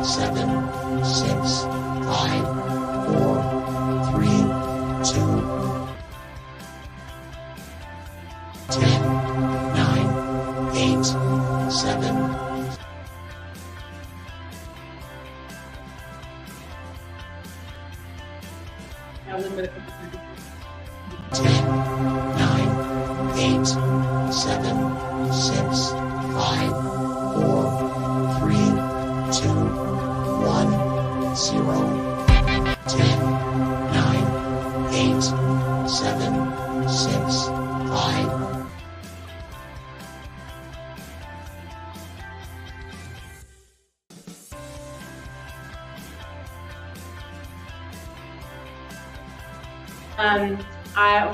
7, 6, 5, 4, 3, 2, 10, 9, 8, 7. A little bit of 10, 9, 8, 7, 6, 5, 4, 3, 2, 1, 0. 10, 9, 8, 7, 6, 5.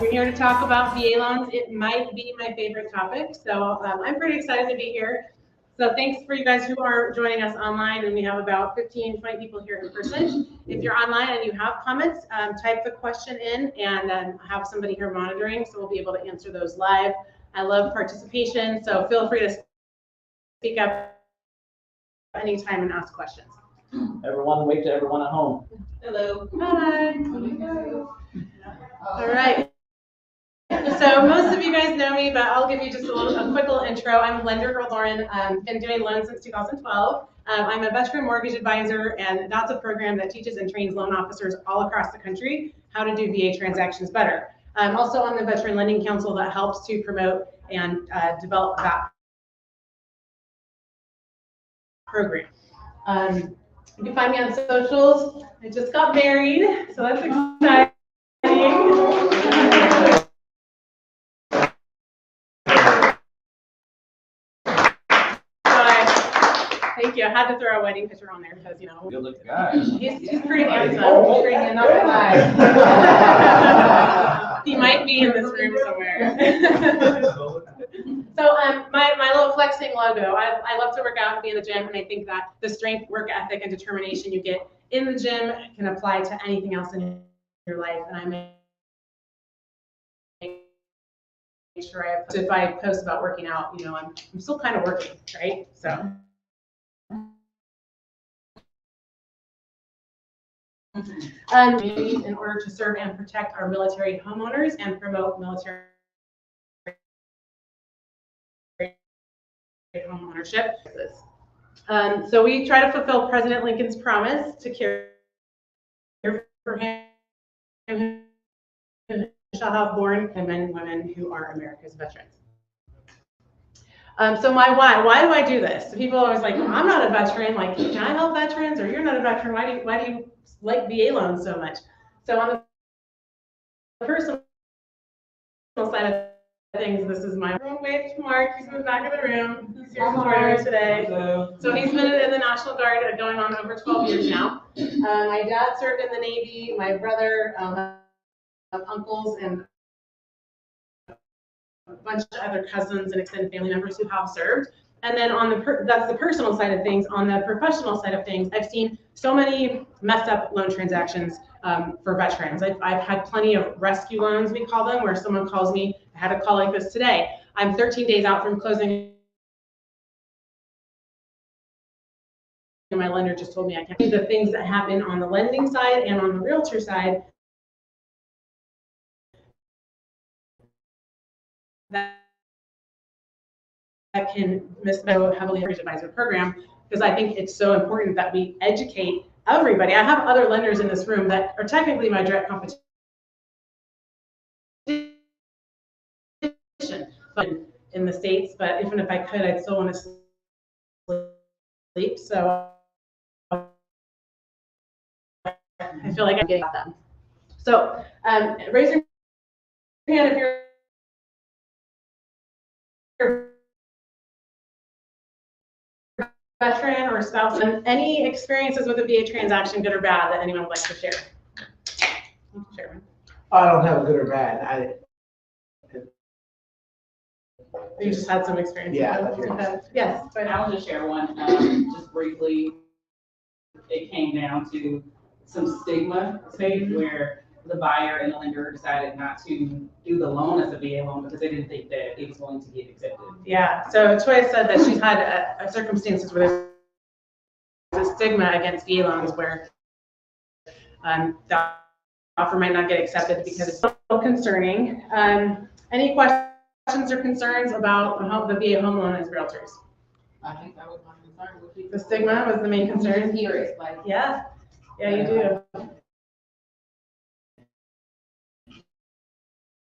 We're here to talk about VA loans. It might be my favorite topic, so I'm pretty excited to be here. So thanks for you guys who are joining us online, and we have about 15, 20 people here in person. If you're online and you have comments, type the question in and have somebody here monitoring, so we'll be able to answer those live. I love participation, so feel free to speak up anytime and ask questions. Everyone, wave to everyone at home. Hello. Hi. All right. So most of you guys know me, but I'll give you just a quick little intro. I'm lender Lauryn. Been doing loans since 2012. I'm a veteran mortgage advisor, and that's a program that teaches and trains loan officers all across the country how to do VA transactions better. I'm also on the Veteran Lending Council that helps to promote and develop that program. You can find me on socials. I just got married, so that's exciting. Thank you. I had to throw a wedding picture on there because, you know. Good looking guy. He's pretty handsome. Not gonna lie. He might be in this room somewhere. So my little flexing logo, I love to work out and be in the gym, and I think that the strength, work ethic, and determination you get in the gym can apply to anything else in your life. And I make sure if I post about working out, you know, I'm still kind of working, right? So. In order to serve and protect our military homeowners and promote military homeownership. So we try to fulfill President Lincoln's promise to care for him who shall have born and men and women who are America's veterans. So my why do I do this? So people are always like, well, I'm not a veteran. Like, can I help veterans? Or you're not a veteran. Why do you like VA loans so much? So on the personal side of things, this is my wave to Mark. He's in the back of the room. He's here supporting me today. Hello. So he's been in the National Guard going on over 12 years now. My dad served in the Navy. My brother, uncles, and a bunch of other cousins and extended family members who have served. And then on that's the personal side of things. On the professional side of things, I've seen so many messed up loan transactions for veterans. I've had plenty of rescue loans, we call them, where someone calls me. I had a call like this today. I'm 13 days out from closing, and my lender just told me I can't do the things that happen on the lending side and on the realtor side. That can miss the heavily mortgage advisor program, because I think it's so important that we educate everybody. I have other lenders in this room that are technically my direct competition, but in the States, but even if I could, I'd still want to sleep. So I feel like I'm getting at them. So raise your hand if you're veteran or spouse, and any experiences with a VA transaction, good or bad, that anyone would like to share. I don't have a good or bad. You just had some experience. Yeah. Yes. But I'll just share one, just briefly. It came down to some stigma stage where the buyer and the lender decided not to do the loan as a VA loan because they didn't think that it was going to get accepted. Yeah, so Toya said that she's had circumstances where there's stigma against VA loans where the offer might not get accepted because it's so concerning. Any questions or concerns about the VA home loan as realtors? I think that was my concern. The stigma was the main concern? Here is like. Yeah, you do.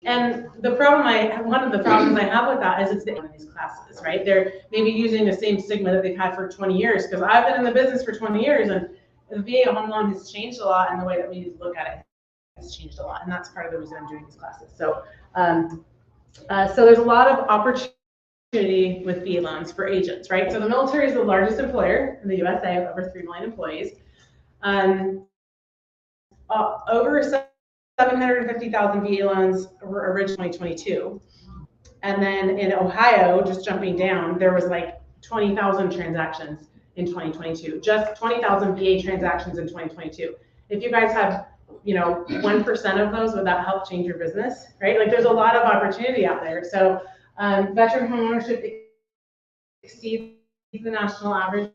And one of the problems I have with that is it's in these classes, right? They're maybe using the same stigma that they've had for 20 years, because I've been in the business for 20 years and the VA home loan has changed a lot, and the way that we look at it has changed a lot, and that's part of the reason I'm doing these classes. So, so there's a lot of opportunity with VA loans for agents, right? So the military is the largest employer in the USA with over 3 million employees. Over 750,000 VA loans were originally 2022. And then in Ohio, just jumping down, there was like 20,000 transactions in 2022, just 20,000 VA transactions in 2022. If you guys have, 1% of those, would that help change your business, right? Like there's a lot of opportunity out there. So veteran homeownership exceeds the national average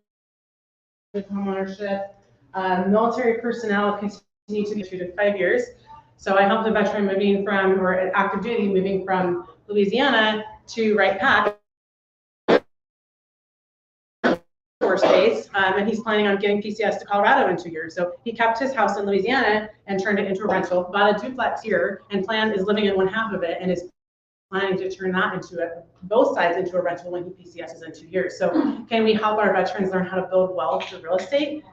of homeownership. Military personnel continue to be 2 to 5 years. So I helped a veteran or active duty moving from Louisiana to Wright Pack Force Base, and he's planning on getting PCS to Colorado in 2 years. So he kept his house in Louisiana and turned it into a rental, bought a duplex here, and is living in one half of it, and is planning to turn that both sides into a rental when he PCSs in 2 years. So can we help our veterans learn how to build wealth through real estate?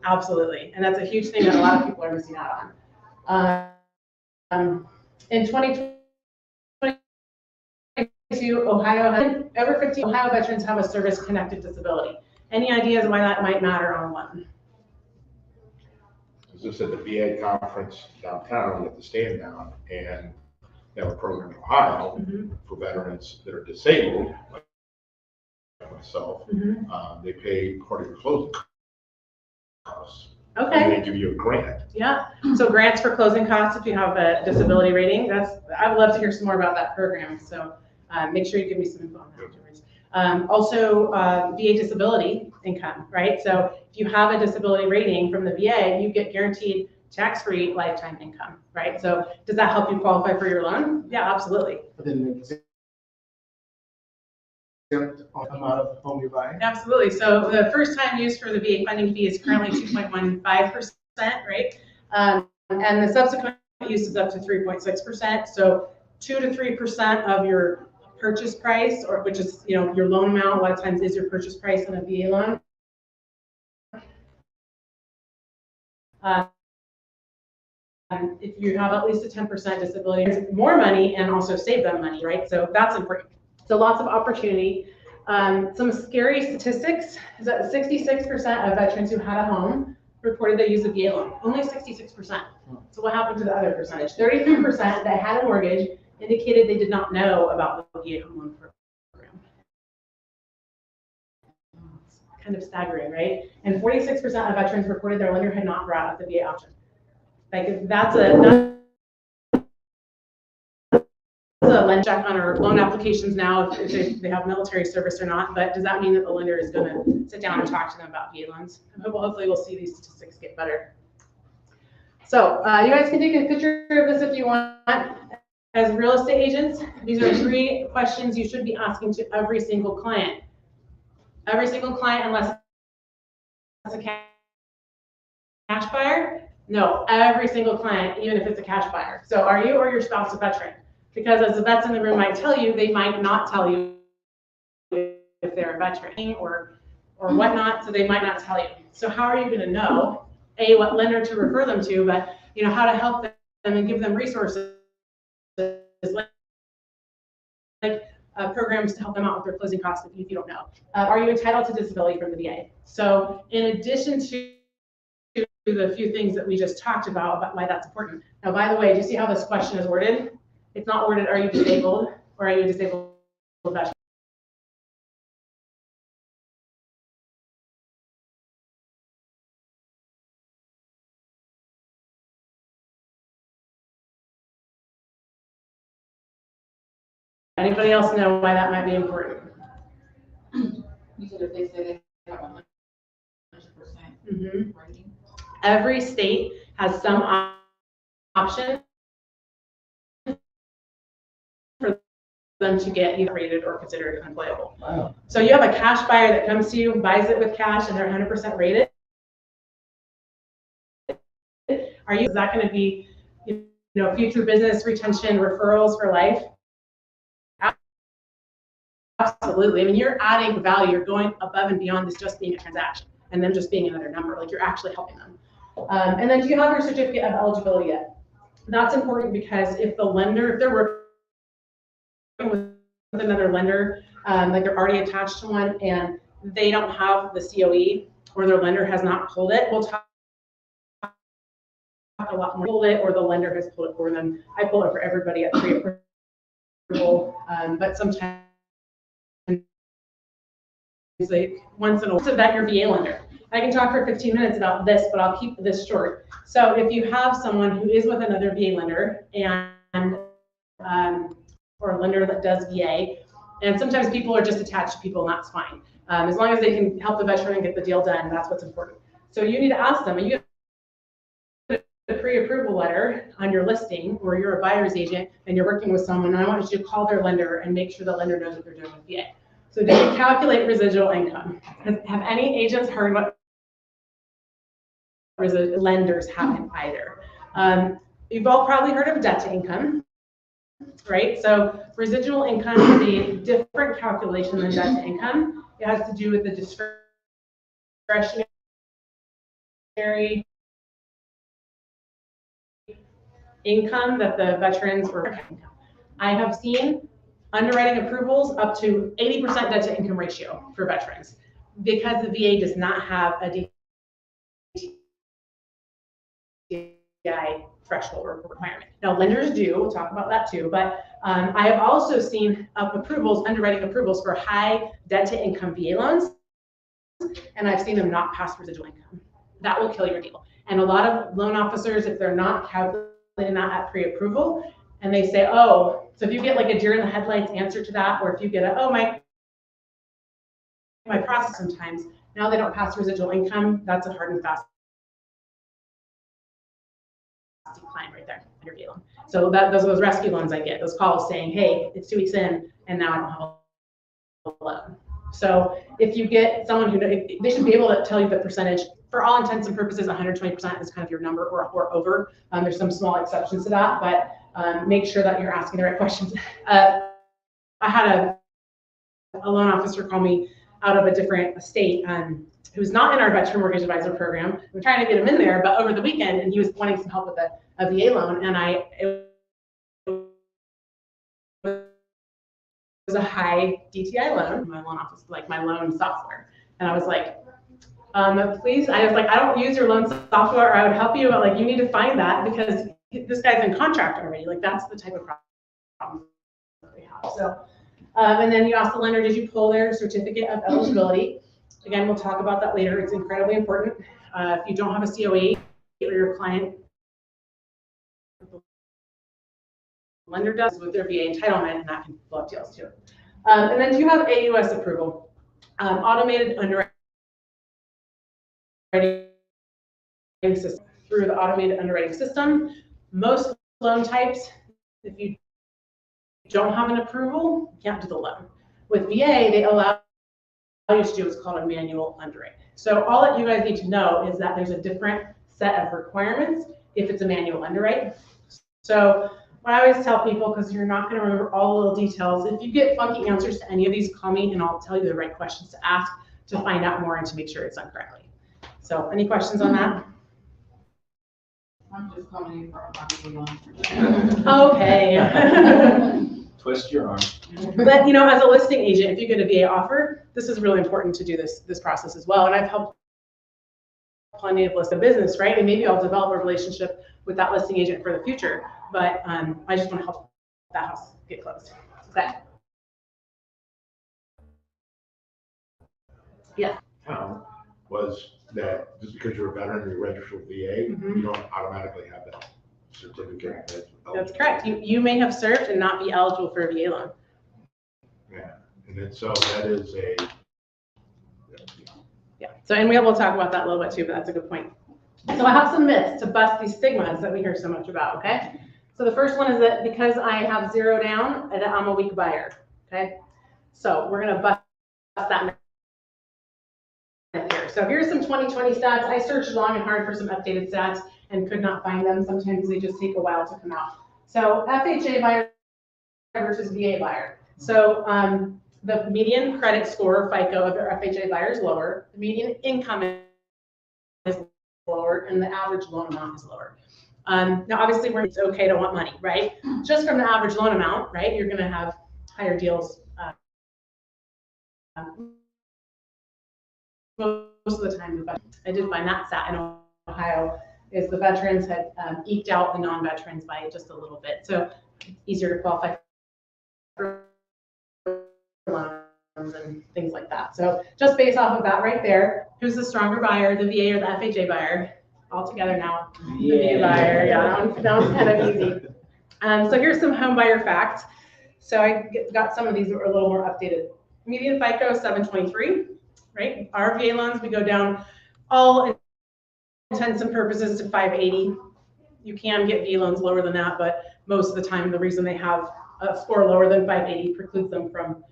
Absolutely, and that's a huge thing that a lot of people are missing out on. In 2022, over 50 Ohio veterans have a service-connected disability. Any ideas why that might matter on one? As I said, the VA conference downtown at the stand down, and they have a program in Ohio for veterans that are disabled, like myself. They pay part of your closing costs. Okay. And they give you a grant. Yeah. So grants for closing costs if you have a disability rating. I would love to hear some more about that program. So make sure you give me some info on that afterwards. Also, VA disability income, right? So if you have a disability rating from the VA, you get guaranteed tax-free lifetime income, right? So does that help you qualify for your loan? Yeah, absolutely. But then the amount of home you buy. Absolutely. So the first time use for the VA funding fee is currently 2.15%, right? And the subsequent use is up to 3.6%. So 2 to 3% of your purchase price, or which is your loan amount, a lot of times is your purchase price on a VA loan. If you have at least a 10% disability, more money and also save them money, right? So that's important. So lots of opportunity. Some scary statistics is that 66% of veterans who had a home reported they used a VA loan. Only 66%. So what happened to the other percentage? 33% that had a mortgage indicated they did not know about the VA home loan program. It's kind of staggering, right? And 46% of veterans reported their lender had not brought up the VA option. Like that's a lend check on our loan applications now if they have military service or not, but does that mean that the lender is going to sit down and talk to them about VA loans? Hopefully we'll see these statistics get better. So you guys can take a picture of this if you want. As real estate agents, these are 3 questions you should be asking to every single client. Every single client, unless it's a cash buyer. No, every single client, even if it's a cash buyer. So are you or your spouse a veteran? Because as the vets in the room might tell you, they might not tell you if they're a veteran or whatnot, so they might not tell you. So how are you going to know, A, what lender to refer them to, but how to help them and give them resources like programs to help them out with their closing costs if you don't know. Are you entitled to disability from the VA? So in addition to the few things that we just talked about why that's important. Now, by the way, do you see how this question is worded? It's not worded, are you disabled or are you a disabled veteran? Anybody else know why that might be important? You said if they say they have 100%. Mhm. rating? Every state has some option for them to get either rated or considered unemployable. Wow. So you have a cash buyer that comes to you, buys it with cash, and they're 100% rated. Is that going to be, future business retention referrals for life? Absolutely. I mean, you're adding value. You're going above and beyond this just being a transaction and them just being another number. Like, you're actually helping them. And then, do you have your certificate of eligibility yet? That's important because if they're working with another lender, like they're already attached to one and they don't have the COE or their lender has not pulled it, we'll talk a lot more. Pulled it or the lender has pulled it for them. I pull it for everybody at pre-approval, but sometimes like once in a while. So that your VA lender. I can talk for 15 minutes about this, but I'll keep this short. So if you have someone who is with another VA lender and or a lender that does VA, and sometimes people are just attached to people, and that's fine. As long as they can help the veteran and get the deal done, that's what's important. So you need to ask them, are you a pre-approval letter on your listing, or you're a buyer's agent and you're working with someone, and I want you to call their lender and make sure the lender knows what they're doing with VA. So do you calculate residual income? Have any agents heard what lenders haven't either? You've all probably heard of debt to income, right? So residual income is a different calculation than debt to income. It has to do with the discretionary income that the veterans were. I have seen underwriting approvals up to 80% debt to income ratio for veterans because the VA does not have a DTI threshold or requirement. Now lenders do, we'll talk about that too, but I have also seen underwriting approvals for high debt to income VA loans, and I've seen them not pass residual income. That will kill your deal. And a lot of loan officers, if they're not calculating that at pre-approval, and they say, oh, so if you get like a deer in the headlights answer to that, or if you get my process sometimes, now they don't pass residual income, that's a hard and fast decline right there in your VA loan. So those rescue loans I get, those calls saying, hey, it's 2 weeks in, and now I don't have a loan. So if you get someone who, they should be able to tell you the percentage. For all intents and purposes, 120% is kind of your number or over. There's some small exceptions to that, but make sure that you're asking the right questions. I had a loan officer call me out of a different state who's not in our veteran mortgage advisor program. We're trying to get him in there, but over the weekend, and he was wanting some help with a VA loan, and it was a high DTI loan, my loan office, like my loan software. And I was like, please, I was like, I don't use your loan software, or I would help you, but like, you need to find that because this guy's in contract already. Like, that's the type of problem that we have. So, and then you ask the lender, did you pull their certificate of eligibility? Again, we'll talk about that later. It's incredibly important. If you don't have a COE or your client, the lender does with their VA entitlement, and that can blow up deals too. And then do you have AUS approval? Automated underwriting system. Through the automated underwriting system, most loan types, if you don't have an approval, you can't do the loan. With VA, they allow you to do what's called a manual underwrite. So all that you guys need to know is that there's a different set of requirements if it's a manual underwrite. So what I always tell people, because you're not going to remember all the little details, if you get funky answers to any of these, call me and I'll tell you the right questions to ask to find out more and to make sure it's done correctly. So any questions on that? I'm just coming in for a funny one. Okay. Twist your arm. But as a listing agent, if you get a VA offer, this is really important to do this process as well. And I've helped plenty of list of business, right? And maybe I'll develop a relationship with that listing agent for the future. But I just want to help that house get closed. Okay. Yeah. Town was that just because you're a veteran and you're registered with VA, you don't automatically have that certificate. That's correct. You may have served and not be eligible for a VA loan. Yeah, and then so that is a. Yeah. So, and we'll talk about that a little bit too, but that's a good point. So I have some myths to bust these stigmas that we hear so much about, okay? So the first one is that because I have zero down, that I'm a weak buyer, okay? So we're gonna bust that myth here. So here's some 2020 stats. I searched long and hard for some updated stats and could not find them. Sometimes they just take a while to come out. So FHA buyer versus VA buyer. So the median credit score, FICO, of their FHA buyer is lower. The median income is lower, and the average loan amount is lower. Now, obviously, it's okay to want money, right? Just from the average loan amount, right? You're going to have higher deals most of the time. I did find that stat in Ohio is the veterans had eked out the non-veterans by just a little bit, so it's easier to qualify for loans and things like that. So just based off of that right there, who's the stronger buyer, the VA or the FHA buyer? All together now, the VA buyer. Yeah, that one's kind of easy. So here's some home buyer facts. So I got some of these that were a little more updated. Median FICO is 723, right? Our VA loans, we go down all intents and purposes to 580. You can get VA loans lower than that, but most of the time, the reason they have a score lower than 580 precludes them from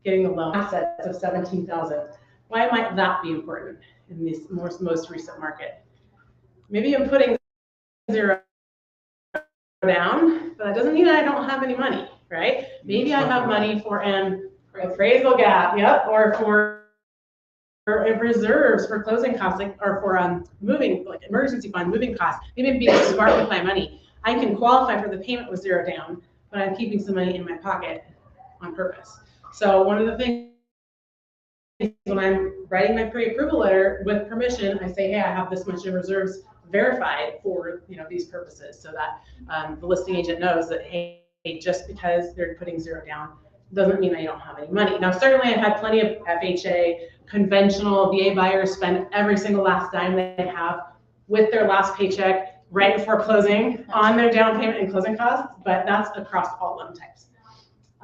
getting the loan assets of 17,000. Why might that be important in this most recent market? Maybe I'm putting zero down, but that doesn't mean I don't have any money, right? Maybe I have money for an appraisal gap, yep, or for reserves for closing costs, like, or for moving, like emergency fund, moving costs. Maybe I'm being smart with my money. I can qualify for the payment with zero down, but I'm keeping some money in my pocket on purpose. So one of the things when I'm writing my pre-approval letter with permission, I say, hey, I have this much in reserves verified for these purposes, so that the listing agent knows that, hey, just because they're putting zero down doesn't mean I don't have any money. Now, certainly I've had plenty of FHA conventional VA buyers spend every single last dime they have with their last paycheck right before closing on their down payment and closing costs, but that's across all loan types.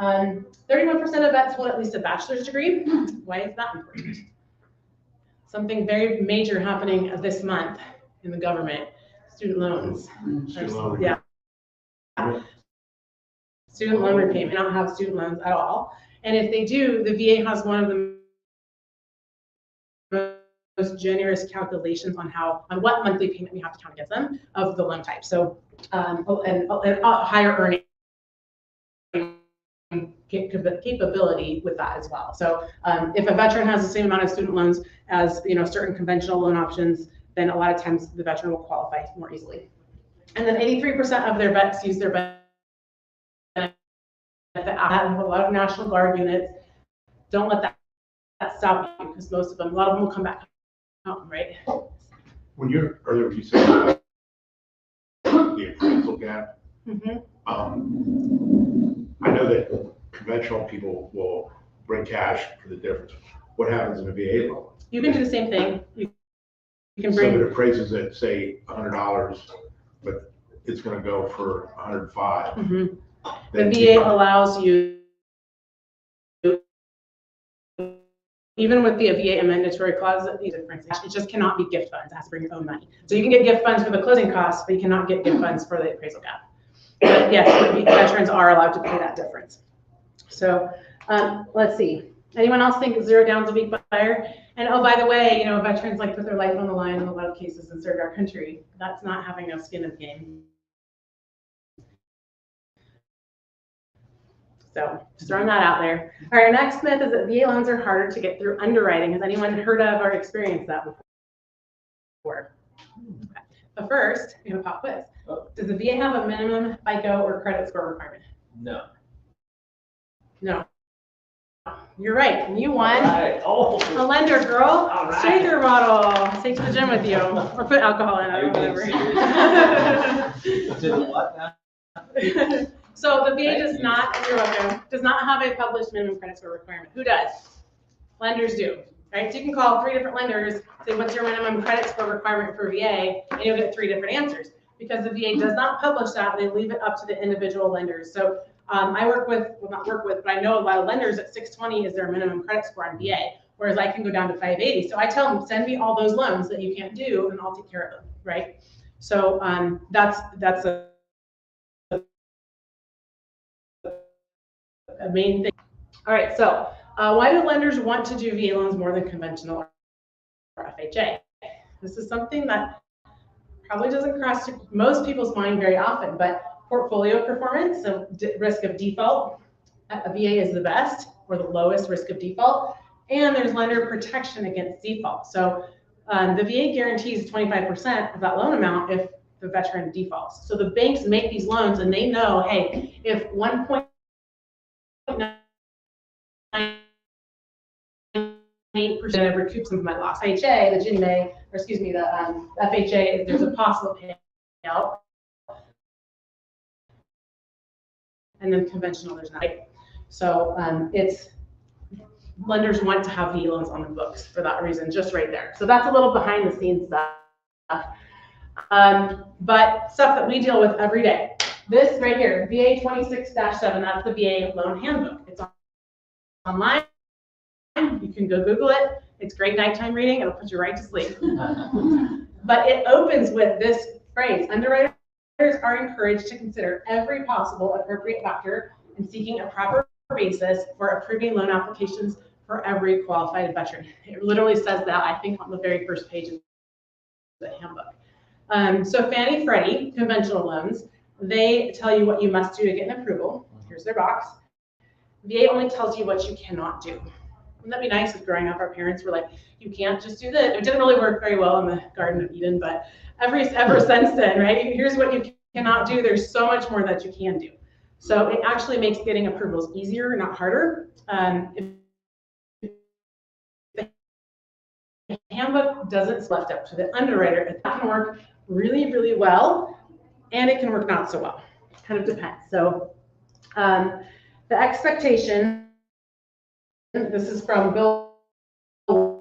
31% of vets hold at least a bachelor's degree. Why is that important? Something very major happening this month in the government, student loans. Yeah. Student loan repayment, not have student loans at all. And if they do, the VA has one of the most generous calculations on what monthly payment we have to count against them of the loan type. So, and higher earning capability with that as well. So if a veteran has the same amount of student loans as certain conventional loan options, then a lot of times the veteran will qualify more easily. And then 83% of their vets use their benefit. A lot of National Guard units. Don't let that stop you, because most of them, a lot of them will come back home, right? When you're earlier, you said the appraisal gap. Mm-hmm. I know that conventional people will bring cash for the difference. What happens in a VA loan? You can do the same thing. You can bring. So it appraises at, say, $100, but it's going to go for 105. Mm-hmm. The VA allows you, even with the VA amendatory clause, it just cannot be gift funds. It has to bring your own money. So you can get gift funds for the closing costs, but you cannot get gift funds for the appraisal gap. But yes, veterans are allowed to pay that difference. So let's see. Anyone else think zero down's a weak buyer? And oh, by the way, veterans like put their life on the line in a lot of cases and serve our country. That's not having no skin in the game. So just throwing that out there. All right, our next myth is that VA loans are harder to get through underwriting. Has anyone heard of or experienced that before? Okay. But first, we have a pop quiz. Does the VA have a minimum FICO or credit score requirement? No. No. You're right. And you won Right. Oh. a lender, girl. All right. Shaker bottle. Take to the gym with you. Or put alcohol in it or whatever. Did what now? So the VA does not, you're welcome, does not have a published minimum credit score requirement. Who does? Lenders do, right? So you can call 3 different lenders, say, what's your minimum credit score requirement for VA? And you'll get 3 different answers. Because the VA does not publish that, they leave it up to the individual lenders. So I work with, well, not work with, but I know a lot of lenders at 620 is their minimum credit score on VA. whereas I can go down to 580. So I tell them, send me all those loans that you can't do, and I'll take care of them, right? So that's a main thing. All right, so why do lenders want to do VA loans more than conventional or FHA? This is something that probably doesn't cross most people's mind very often, but portfolio performance, so risk of default, a VA is the best or the lowest risk of default, and there's lender protection against default. So the VA guarantees 25% of that loan amount if the veteran defaults. So the banks make these loans and they know, hey, if 1.9% recoups some of my loss. FHA, the Ginnie Mae, or excuse me, the FHA, there's a possible payout. And then conventional, there's not. So it's lenders want to have VA loans on the books for that reason, just right there. So that's a little behind the scenes stuff. But stuff that we deal with every day. This right here, VA 26-7, that's the VA loan handbook. It's online. You can go Google it. It's great nighttime reading. It'll put you right to sleep. But it opens with this phrase: underwriters are encouraged to consider every possible appropriate factor in seeking a proper basis for approving loan applications for every qualified veteran. It literally says that, I think, on the very first page of the handbook. So Fannie Freddie, conventional loans, they tell you what you must do to get an approval. Here's their box. VA only tells you what you cannot do. Wouldn't that be nice if growing up our parents were like, you can't just do this? It didn't really work very well in the Garden of Eden, but ever since then, right? Here's what you cannot do. There's so much more that you can do. So it actually makes getting approvals easier, not harder. If the handbook doesn't left up to the underwriter, it can work really, really well, and it can work not so well. Kind of depends. So the expectation, this is from Bill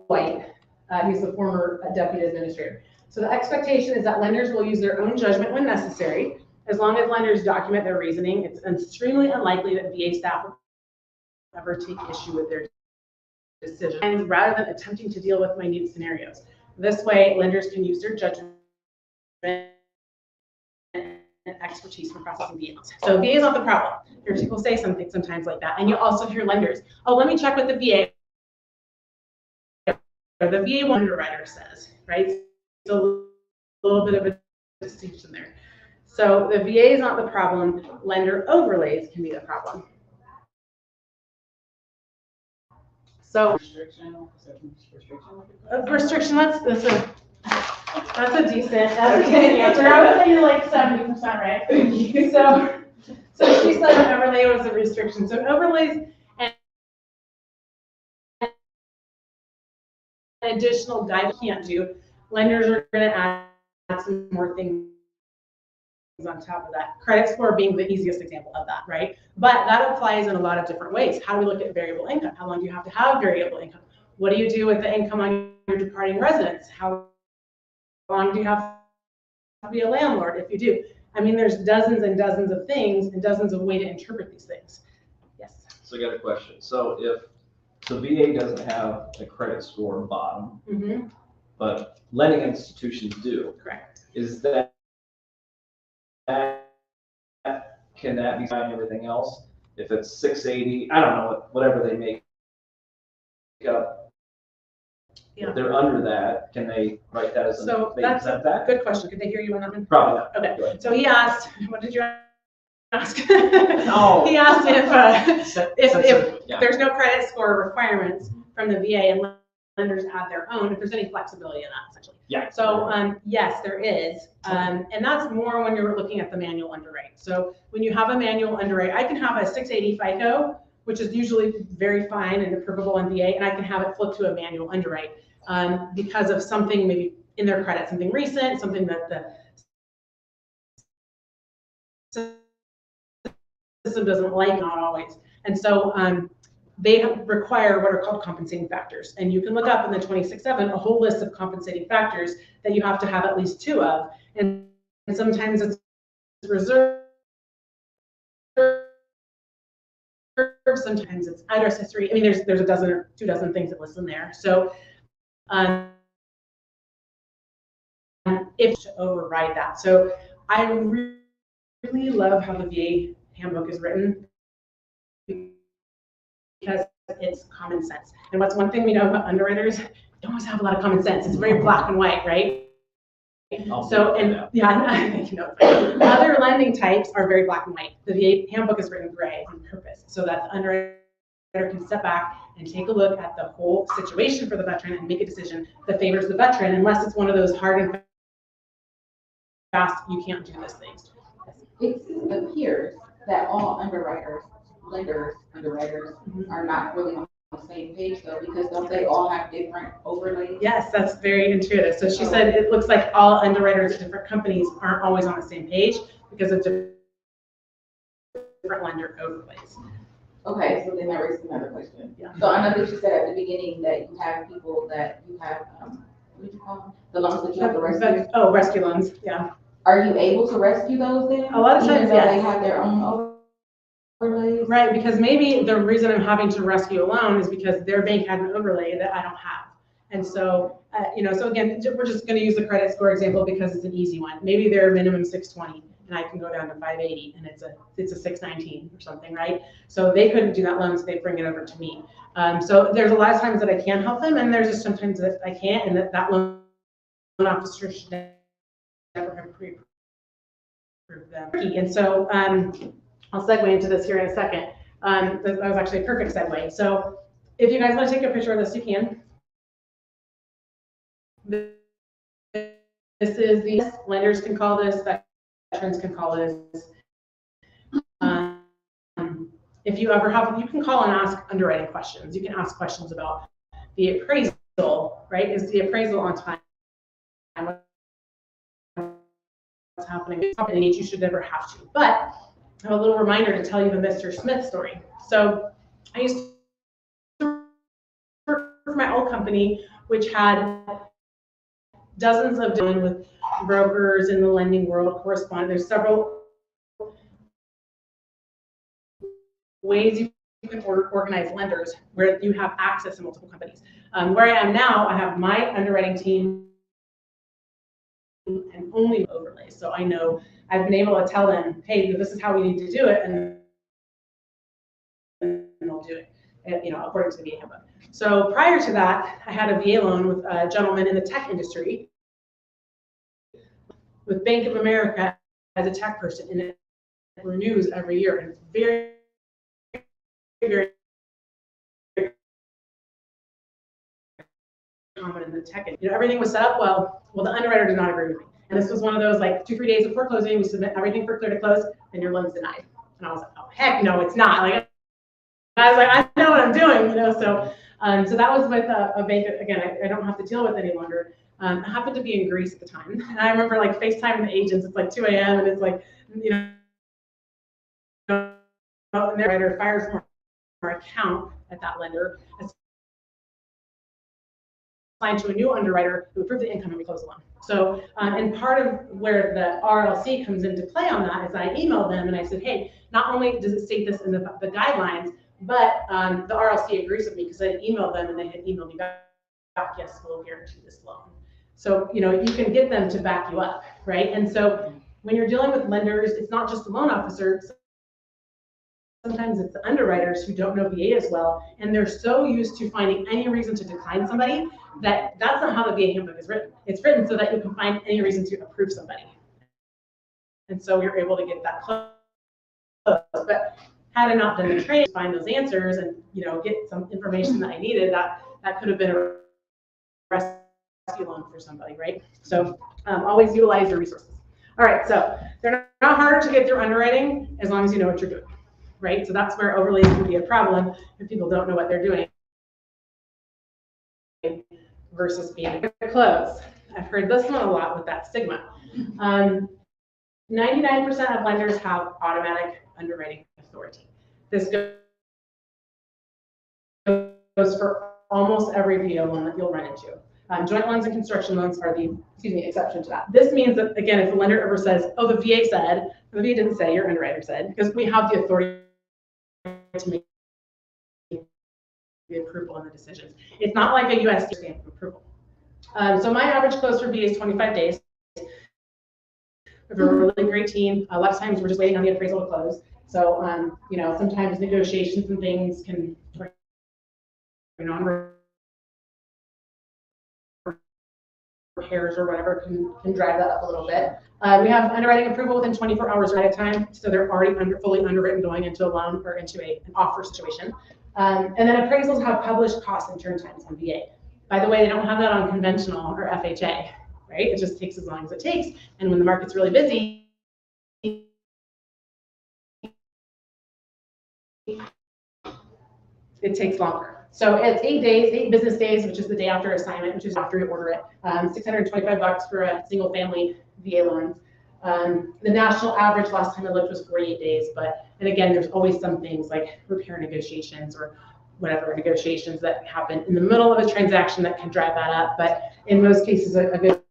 White. He's the former deputy administrator. So the expectation is that lenders will use their own judgment when necessary. As long as lenders document their reasoning, it's extremely unlikely that VA staff will ever take issue with their decisions, rather than attempting to deal with minute scenarios. This way, lenders can use their judgment and expertise for processing VA loans. So VA is not the problem. Hear people say something sometimes like that, and you also hear lenders, oh, let me check with the VA. Or the VA underwriter says, right? So a little bit of a distinction there. So the VA is not the problem. Lender overlays can be the problem. So restriction, that's a decent answer. I would say you're like 70% right. So she said an overlay was a restriction. So overlays and additional guide can't do. Lenders are going to add some more things on top of that. Credit score being the easiest example of that, right? But that applies in a lot of different ways. How do we look at variable income? How long do you have to have variable income? What do you do with the income on your departing residence? How long do you have to be a landlord if you do? I mean, there's dozens and dozens of things and dozens of ways to interpret these things. Yes. So I got a question. So if the VA doesn't have a credit score bottom, but lending institutions do, Correct. Is that can that be fine? Everything else, if it's 680, I don't know, whatever they make up. Yeah. If they're under that, can they write that as a So that's a that? good question. Could they hear you on that one? Probably not. Okay. So he asked, what did you ask? Oh. He asked if Yeah. there's no credit score requirements from the VA and lenders add their own, if there's any flexibility in that, essentially. Yeah. So yes, there is. And that's more when you're looking at the manual underwrite. So when you have a manual underwrite, I can have a 680 FICO, which is usually very fine and approvable in VA, and I can have it flipped to a manual underwrite because of something maybe in their credit, something recent, something that the system doesn't like, not always. And so they require what are called compensating factors. And you can look up in the 26.7 a whole list of compensating factors that you have to have at least 2 of. And sometimes it's reserved sometimes it's address history. I mean, there's a dozen or 2 dozen things that list in there. So if to override that. So I really love how the VA handbook is written because it's common sense. And what's one thing we know about underwriters, they don't always have a lot of common sense. It's very black and white, right? So, and yeah, you know, other lending types are very black and white. The VA handbook is written gray on purpose so that the underwriter can step back and take a look at the whole situation for the veteran and make a decision that favors the veteran, unless it's one of those hard and fast, you can't do this things. It appears that all underwriters are not really on the same page though, because don't they all have different overlays? Yes, that's very intuitive. So she said it looks like all underwriters at different companies aren't always on the same page because of different lender overlays. Okay, so then that raises another question. Yeah. So I know that you said at the beginning that you have people that you have, what do you call them? The loans that you have to rescue. Oh, rescue loans, yeah. Are you able to rescue those then? A lot of times, even though yes. they have their own overlays? Right, because maybe the reason I'm having to rescue a loan is because their bank had an overlay that I don't have. And so, you know, so again, we're just going to use the credit score example because it's an easy one. Maybe they're minimum 620 and I can go down to 580 and it's a 619 or something, right? So they couldn't do that loan, so they bring it over to me. So there's a lot of times that I can help them and there's just sometimes that I can't, and that loan officer should never have pre-approved them. And so I'll segue into this here in a second. That was actually a perfect segue. So if you guys want to take a picture of this, you can. This is the lenders can call this, veterans can call this. If you ever have, you can call and ask underwriting questions. You can ask questions about the appraisal, right? Is the appraisal on time? What's happening? You should never have to. But I have a little reminder to tell you the Mr. Smith story. So I used to work for my old company, which had dozens of dealing with brokers in the lending world, correspondent. There's several ways you can organize lenders where you have access to multiple companies. Where I am now, I have my underwriting team and only overlays. So I know I've been able to tell them, hey, this is how we need to do it, and they'll do it, you know, according to the VA handbook. So prior to that, I had a VA loan with a gentleman in the tech industry with Bank of America as a tech person, and it renews every year, and it's very, very common in the tech. You know, everything was set up well. Well, the underwriter did not agree with me, and this was one of those like 2-3 days before closing, we submit everything for clear to close, and your loan's denied. And I was like, oh heck no, it's not. Like I was like, I know what I'm doing, you know. So, so that was with a bank. Again, I don't have to deal with any longer. I happened to be in Greece at the time, and I remember like FaceTiming the agents. It's like 2 a.m. and it's like, you know, and the writer fires from our account at that lender, assigned to a new underwriter who approved the income, and we close the loan. So, and part of where the RLC comes into play on that is I emailed them and I said, hey, not only does it state this in the guidelines, but the RLC agrees with me because I emailed them and they had emailed me back, yes, we'll guarantee this loan. So, you know, you can get them to back you up, right? And so when you're dealing with lenders, it's not just the loan officer. Sometimes it's the underwriters who don't know VA as well, and they're so used to finding any reason to decline somebody that that's not how the VA handbook is written. It's written so that you can find any reason to approve somebody. And so you're able to get that close. But had I not done the training to find those answers and, you know, get some information that I needed, that could have been a rescue loan for somebody, right? So always utilize your resources. All right, so they're not hard to get through underwriting as long as you know what you're doing, right? So that's where overlays can be a problem if people don't know what they're doing versus being close. I've heard this one a lot with that stigma. 99% of lenders have automatic underwriting authority. This goes for almost every VA loan that you'll run into. Joint loans and construction loans are the, exception to that. This means that, again, if the lender ever says, oh, the VA said, the VA didn't say, your underwriter said, because we have the authority to make the approval and the decisions. It's not like a USD stamp of approval. So my average close for VA is 25 days. We have a really great team. A lot of times we're just waiting on the appraisal to close. So, you know, sometimes negotiations and things can, you know, repairs or whatever can drive that up a little bit. We have underwriting approval within 24 hours at a time, so they're already fully underwritten going into a loan or into an offer situation. And then appraisals have published cost and turn times on VA. By the way, they don't have that on conventional or FHA, right? It just takes as long as it takes. And when the market's really busy, it takes longer. So it's 8 days, 8 business days, which is the day after assignment, which is after you order it. $625 for a single family VA loan. The national average last time I looked was 48 days, and again, there's always some things like repair negotiations or whatever negotiations that happen in the middle of a transaction that can drive that up. But in most cases, a good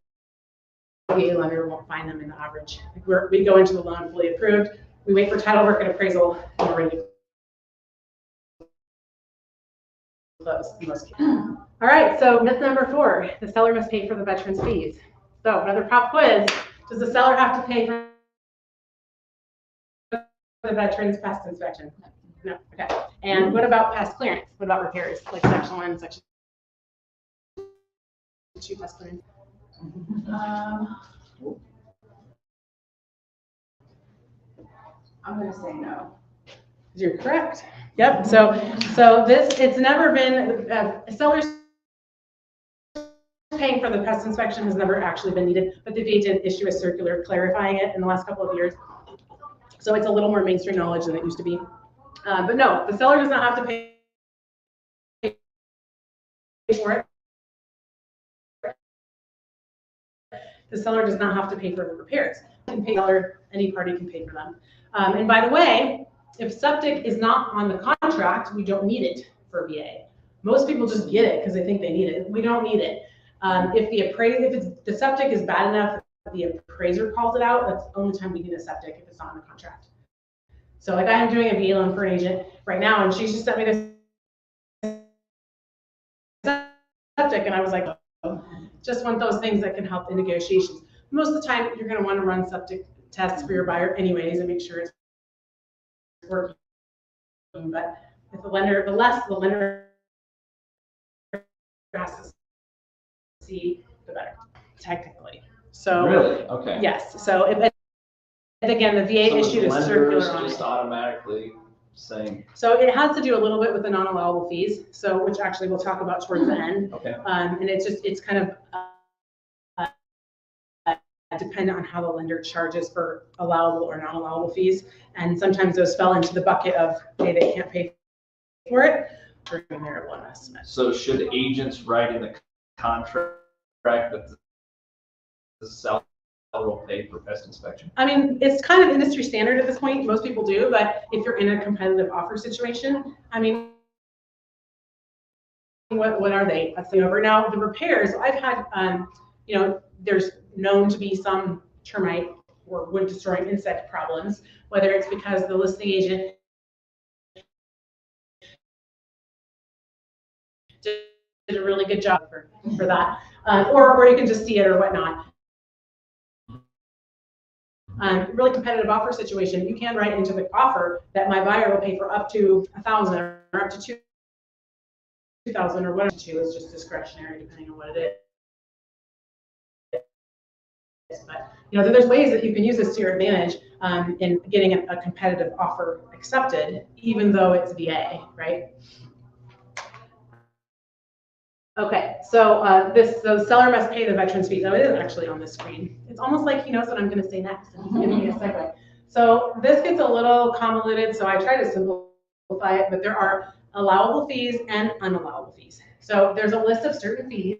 VA lender won't find them in the average. We go into the loan fully approved, we wait for title work and appraisal, and we're ready to close in most cases. All right, so myth number 4, the seller must pay for the veteran's fees. So another pop quiz. Does the seller have to pay for the veteran's pest inspection? No. Okay. And what about pest clearance? What about repairs, like section 1, section 2 pest clearance? I'm gonna say no. You're correct. Yep. So this, it's never been sellers paying for the pest inspection has never actually been needed, but the VA did issue a circular clarifying it in the last couple of years. So it's a little more mainstream knowledge than it used to be. But no, the seller does not have to pay for it. The seller does not have to pay for the repairs. Any party can pay for them. And by the way, if septic is not on the contract, we don't need it for VA. Most people just get it because they think they need it. We don't need it. If the septic is bad enough that the appraiser calls it out, that's the only time we need a septic if it's not on the contract. So like I am doing a VA loan for an agent right now, and she just sent me this septic, and I was like, oh, just want those things that can help in negotiations. Most of the time, you're going to want to run septic tests for your buyer anyways and make sure it's working. But if the less the lender has to see, the better, technically. So Really? Okay. yes. So again, the VA issued a circular on just it. automatically saying. So it has to do a little bit with the non-allowable fees. So which actually we'll talk about towards the end. Okay. And it's kind of dependent on how the lender charges for allowable or non-allowable fees. And sometimes those fell into the bucket of, hey, they can't pay for it, or their loan estimate. So should agents write in the contract that the seller will pay for pest inspection? I mean, it's kind of industry standard at this point. Most people do, but if you're in a competitive offer situation, I mean, what are they? That's the over. Now the repairs, I've had, you know, there's known to be some termite or wood destroying insect problems, whether it's because the listing agent did a really good job for that, or you can just see it or whatnot. Really competitive offer situation, you can write into the offer that my buyer will pay for up to $1,000 or up to $2,000 or whatever. Is just discretionary depending on what it is. But you know, there's ways that you can use this to your advantage in getting a competitive offer accepted, even though it's VA, right? Okay, so the seller must pay the veteran's fees. Oh, it isn't actually on this screen. It's almost like he knows what I'm going to say next, and he's giving me a segue. So this gets a little convoluted, so I try to simplify it, but there are allowable fees and unallowable fees. So there's a list of certain fees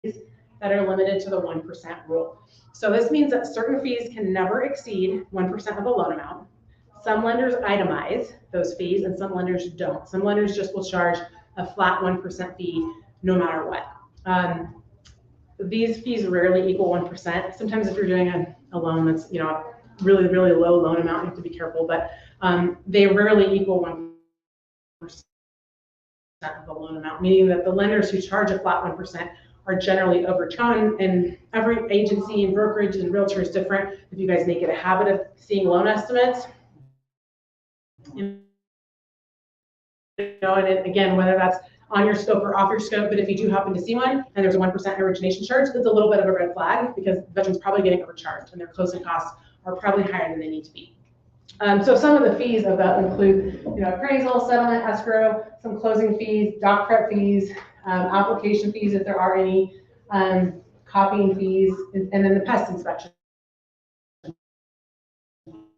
that are limited to the 1% rule. So this means that certain fees can never exceed 1% of the loan amount. Some lenders itemize those fees and some lenders don't. Some lenders just will charge a flat 1% fee no matter what. These fees rarely equal 1%. Sometimes if you're doing a loan that's, you know, a really, really low loan amount, you have to be careful, but they rarely equal of the loan amount, meaning that the lenders who charge a flat 1% are generally overcharged, and every agency and brokerage and realtor is different. If you guys make it a habit of seeing loan estimates, you know, and again, whether that's on your scope or off your scope, but if you do happen to see one and there's a 1% origination charge, that's a little bit of a red flag because the veteran's probably getting overcharged and their closing costs are probably higher than they need to be. So some of the fees of that include, you know, appraisal, settlement, escrow, some closing fees, doc prep fees, application fees if there are any, copying fees, and then the pest inspection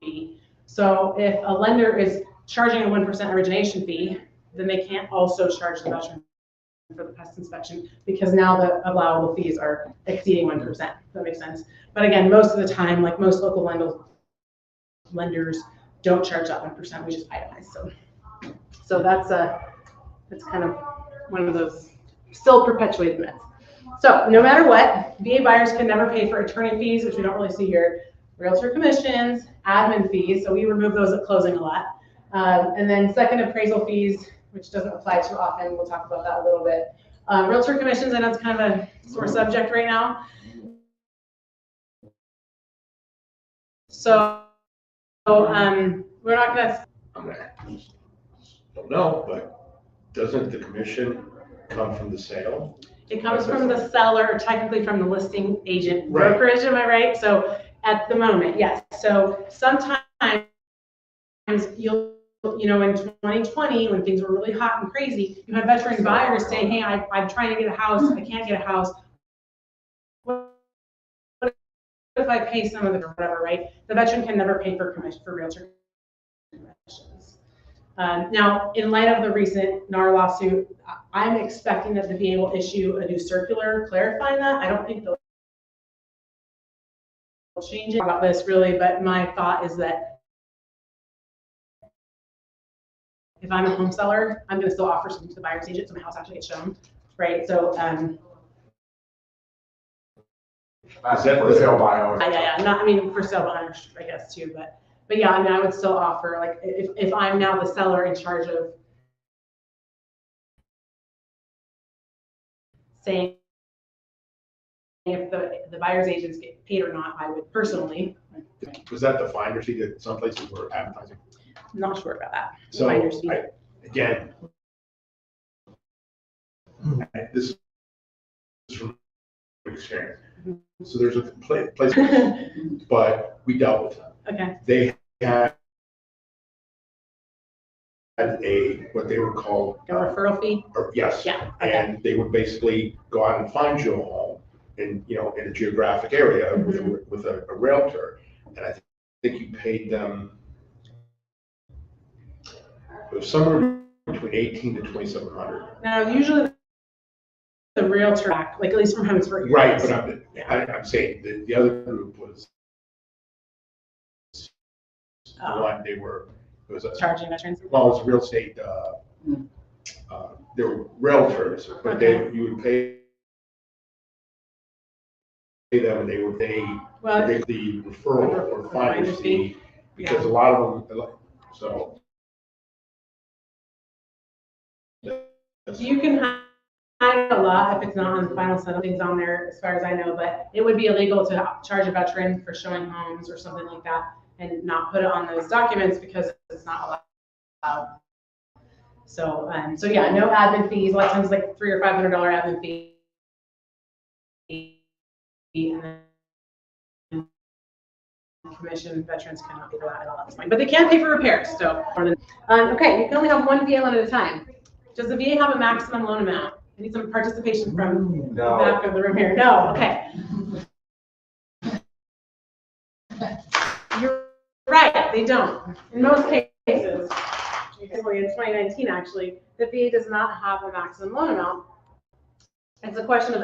fee. So if a lender is charging a 1% origination fee, then they can't also charge the veteran for the pest inspection because now the allowable fees are exceeding 1%. Does that make sense? But again, most of the time, like most local lenders don't charge that 1%. We just itemize. So that's kind of one of those still perpetuated myths. So no matter what, VA buyers can never pay for attorney fees, which we don't really see here, realtor commissions, admin fees. So we remove those at closing a lot. And then second appraisal fees, which doesn't apply too often. We'll talk about that a little bit. Realtor commissions, I know it's kind of a sore subject right now. So we're not gonna. I don't know, but doesn't the commission come from the sale? It comes from the seller, or technically from the listing agent Right. brokerage, am I right? So at the moment, yes. So sometimes you'll, you know, in 2020, when things were really hot and crazy, you had veteran buyers saying, hey, I'm trying to get a house, I can't get a house. What if I pay some of it or whatever, right? The veteran can never pay for commission for realtor commissions. Now, in light of the recent NAR lawsuit, I'm expecting that the VA will issue a new circular clarifying that. I don't think they'll change it about this really, but my thought is that if I'm a home seller, I'm going to still offer something to the buyer's agent so my house actually gets shown, right? So, Is that for sale by owner? yeah, not, I mean, for sale by owners, I guess too, but yeah, I mean, I would still offer, like, if I'm now the seller in charge of saying if the buyer's agents get paid or not, I would personally. Was that the finder's fee that some places were advertising? I'm not sure about that. So, Finder's fee. again, this is from experience. So there's a place, but we dealt with them. Okay. They had what they were called. A referral fee? Yes. Yeah. Okay. And they would basically go out and find you a home in, you know, in a geographic area with a realtor. And I think you paid them, it was somewhere between 18 to 2,700. Now, usually the realtor, like at least from Home Spring. Right, but I'm saying the other group was the one they were, it was a, Charging veterans. well, it was real estate, they were realtors, but you would pay them and they would pay the referral or finder's fee, because a lot of them, so. You can hide a lot if it's not on the final set of things on there, as far as I know, but it would be illegal to charge a veteran for showing homes or something like that and not put it on those documents because it's not allowed. So, so yeah, no admin fees. A lot of times, like $300 or $500 admin fee, and then commission. Veterans cannot pay for that at all at this point, but they can pay for repairs. So, okay, you can only have one VA loan at a time. Does the VA have a maximum loan amount? I need some participation from the back of the room here. No, okay. You're right, they don't. In most cases, in 2019 actually, the VA does not have a maximum loan amount. It's a question of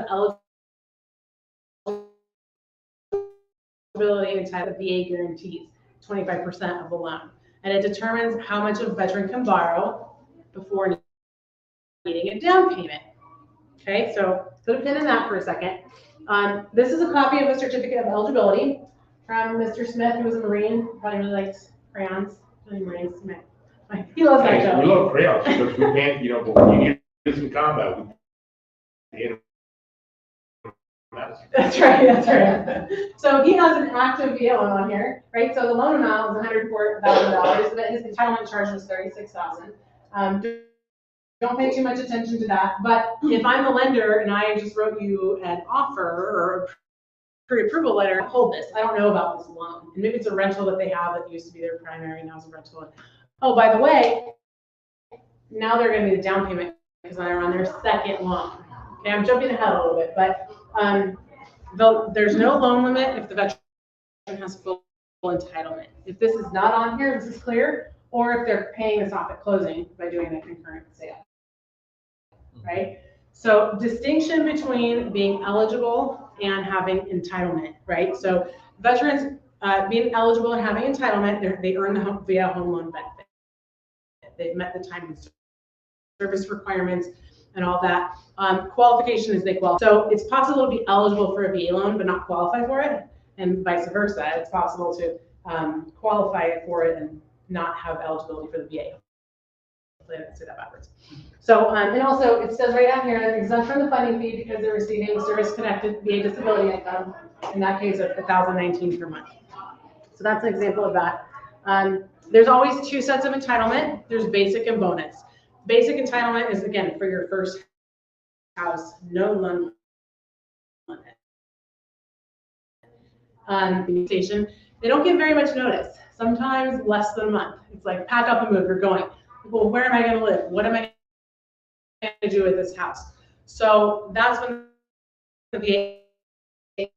eligibility and type of VA guarantees, 25% of the loan. And it determines how much a veteran can borrow before needing a down payment. Okay, so put a pin in that for a second. This is a copy of a certificate of eligibility from Mr. Smith, who was a Marine, probably really likes crayons. Marines might He loves that Hey, show. we love crayons, because we can't, you know, but when you get some combat, we hit 'em. That's right, that's right. So he has an active VA loan on here, right? So the loan amount is $104,000, but his entitlement charge was $36,000. Don't pay too much attention to that, but if I'm a lender and I just wrote you an offer or a pre-approval letter, hold this, I don't know about this loan. And maybe it's a rental that they have that used to be their primary, now it's a rental. Oh, by the way, now they're gonna need a down payment because they're on their second loan. Okay, I'm jumping ahead a little bit, but there's no loan limit if the veteran has full entitlement. If this is not on here, this is clear, or if they're paying us off at closing by doing a concurrent sale, right? So distinction between being eligible and having entitlement, right? So veterans being eligible and having entitlement, they earn the VA home loan benefit. They've met the time and service requirements and all that. Qualification is they qualify. So it's possible to be eligible for a VA loan but not qualify for it, and vice versa. It's possible to qualify for it and not have eligibility for the VA. I didn't say that backwards. So, and also it says right down here, they're exempt from the funding fee because they're receiving service-connected VA disability income, in that case of $1,019 per month. So that's an example of that. There's always two sets of entitlement. There's basic and bonus. Basic entitlement is, again, for your first house, no loan limit. Station, they don't give very much notice. Sometimes less than a month. It's like pack up and move, you're going. Well, where am I going to live? What am I going to do with this house? So that's when the VA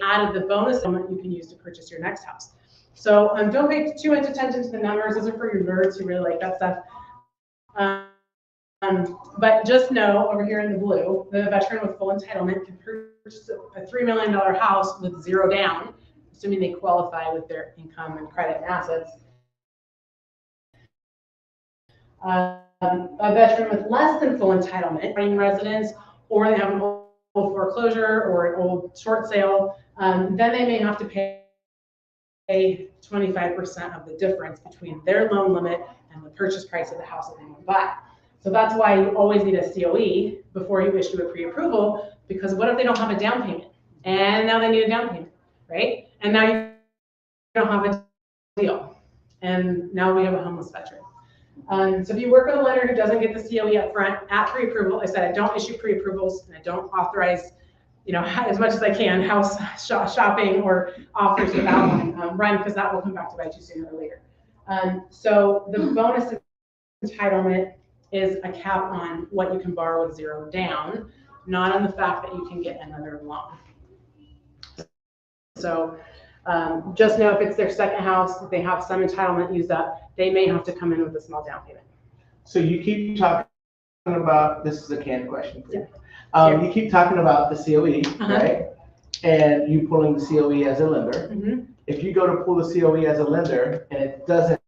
added the bonus element you can use to purchase your next house. So don't pay too much attention to the numbers. Those are for your nerds who really like that stuff. But just know over here in the blue, the veteran with full entitlement can purchase a $3 million house with zero down, assuming they qualify with their income and credit and assets. A veteran with less than full entitlement, buying residence, or they have an old foreclosure or an old short sale, then they may have to pay 25% of the difference between their loan limit and the purchase price of the house that they want to buy. So that's why you always need a COE before you issue a pre-approval, because what if they don't have a down payment? And now they need a down payment, right? And now you don't have a deal. And now we have a homeless veteran. So if you work with a lender who doesn't get the COE up front at pre-approval, I said I don't issue pre-approvals and I don't authorize, you know, as much as I can, house shopping or offers without one, run, because that will come back to bite you sooner or later. So the bonus entitlement is a cap on what you can borrow with zero down, not on the fact that you can get another loan. So just know if it's their second house, if they have some entitlement used up, they may have to come in with a small down payment. So you keep talking about, this is a canned question for you. Yeah. You keep talking about the COE, right? And you pulling the COE as a lender. If you go to pull the COE as a lender and it doesn't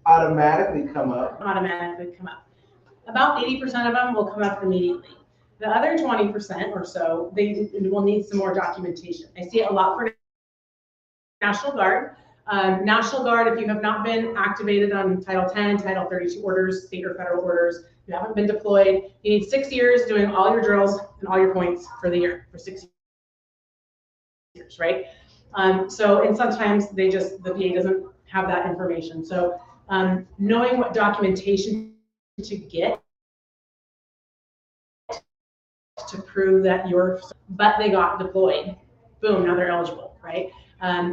automatically come up. About 80% of them will come up immediately. The other 20% or so, they will need some more documentation. I see it a lot for National Guard. National Guard, if you have not been activated on Title 10, Title 32 orders, state or federal orders, you haven't been deployed, you need 6 years doing all your drills and all your points for the year, for 6 years, right? So, and sometimes the VA doesn't have that information. So knowing what documentation to get to prove that but they got deployed, boom, now they're eligible, right?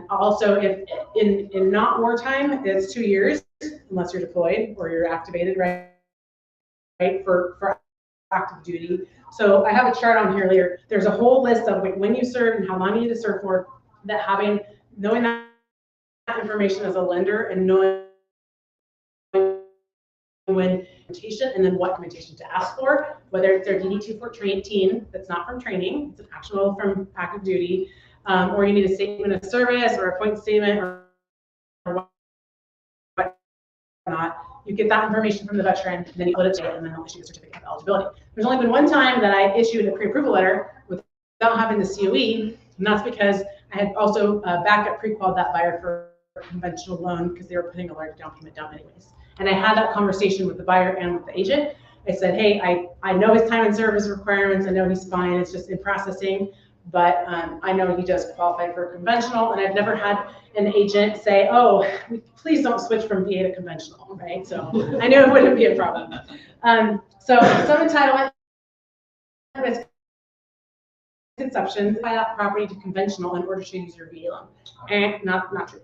Also, if in not wartime, it's 2 years, unless you're deployed or you're activated, right? For active duty. So I have a chart on here later. There's a whole list of when you serve and how long you need to serve for, knowing that information as a lender and knowing when documentation and then what documentation to ask for, whether it's their DD-214 that's not from training, it's an actual from active duty, or you need a statement of service or a point statement or whatnot. You get that information from the veteran, and then you put it to it, and then they'll issue a certificate of eligibility. There's only been one time that I issued a pre-approval letter without having the COE, and that's because I had also backup pre-qualified that buyer for a conventional loan because they were putting a large down payment down anyways. And I had that conversation with the buyer and with the agent. I said, hey, I know his time and service requirements. I know he's fine. It's just in processing. But I know he does qualify for conventional. And I've never had an agent say, oh, please don't switch from VA to conventional, right? So I knew it wouldn't be a problem. So some entitlement misconceptions, buy that property to conventional in order to use your VA loan. And not true.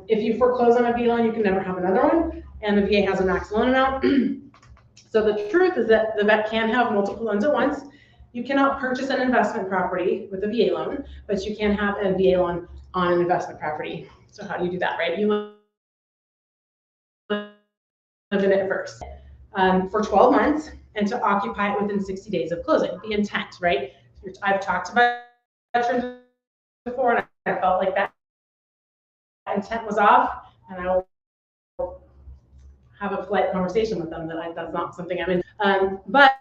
If you foreclose on a VA loan, you can never have another one, and the VA has a max loan amount. So the truth is that the vet can have multiple loans at once. You cannot purchase an investment property with a VA loan, but you can have a VA loan on an investment property. So how do you do that, right? You live in it first for 12 months and to occupy it within 60 days of closing. The intent, right? I've talked about veterans before, and I felt like that intent was off, and I will have a polite conversation with them that that's not something I'm in. But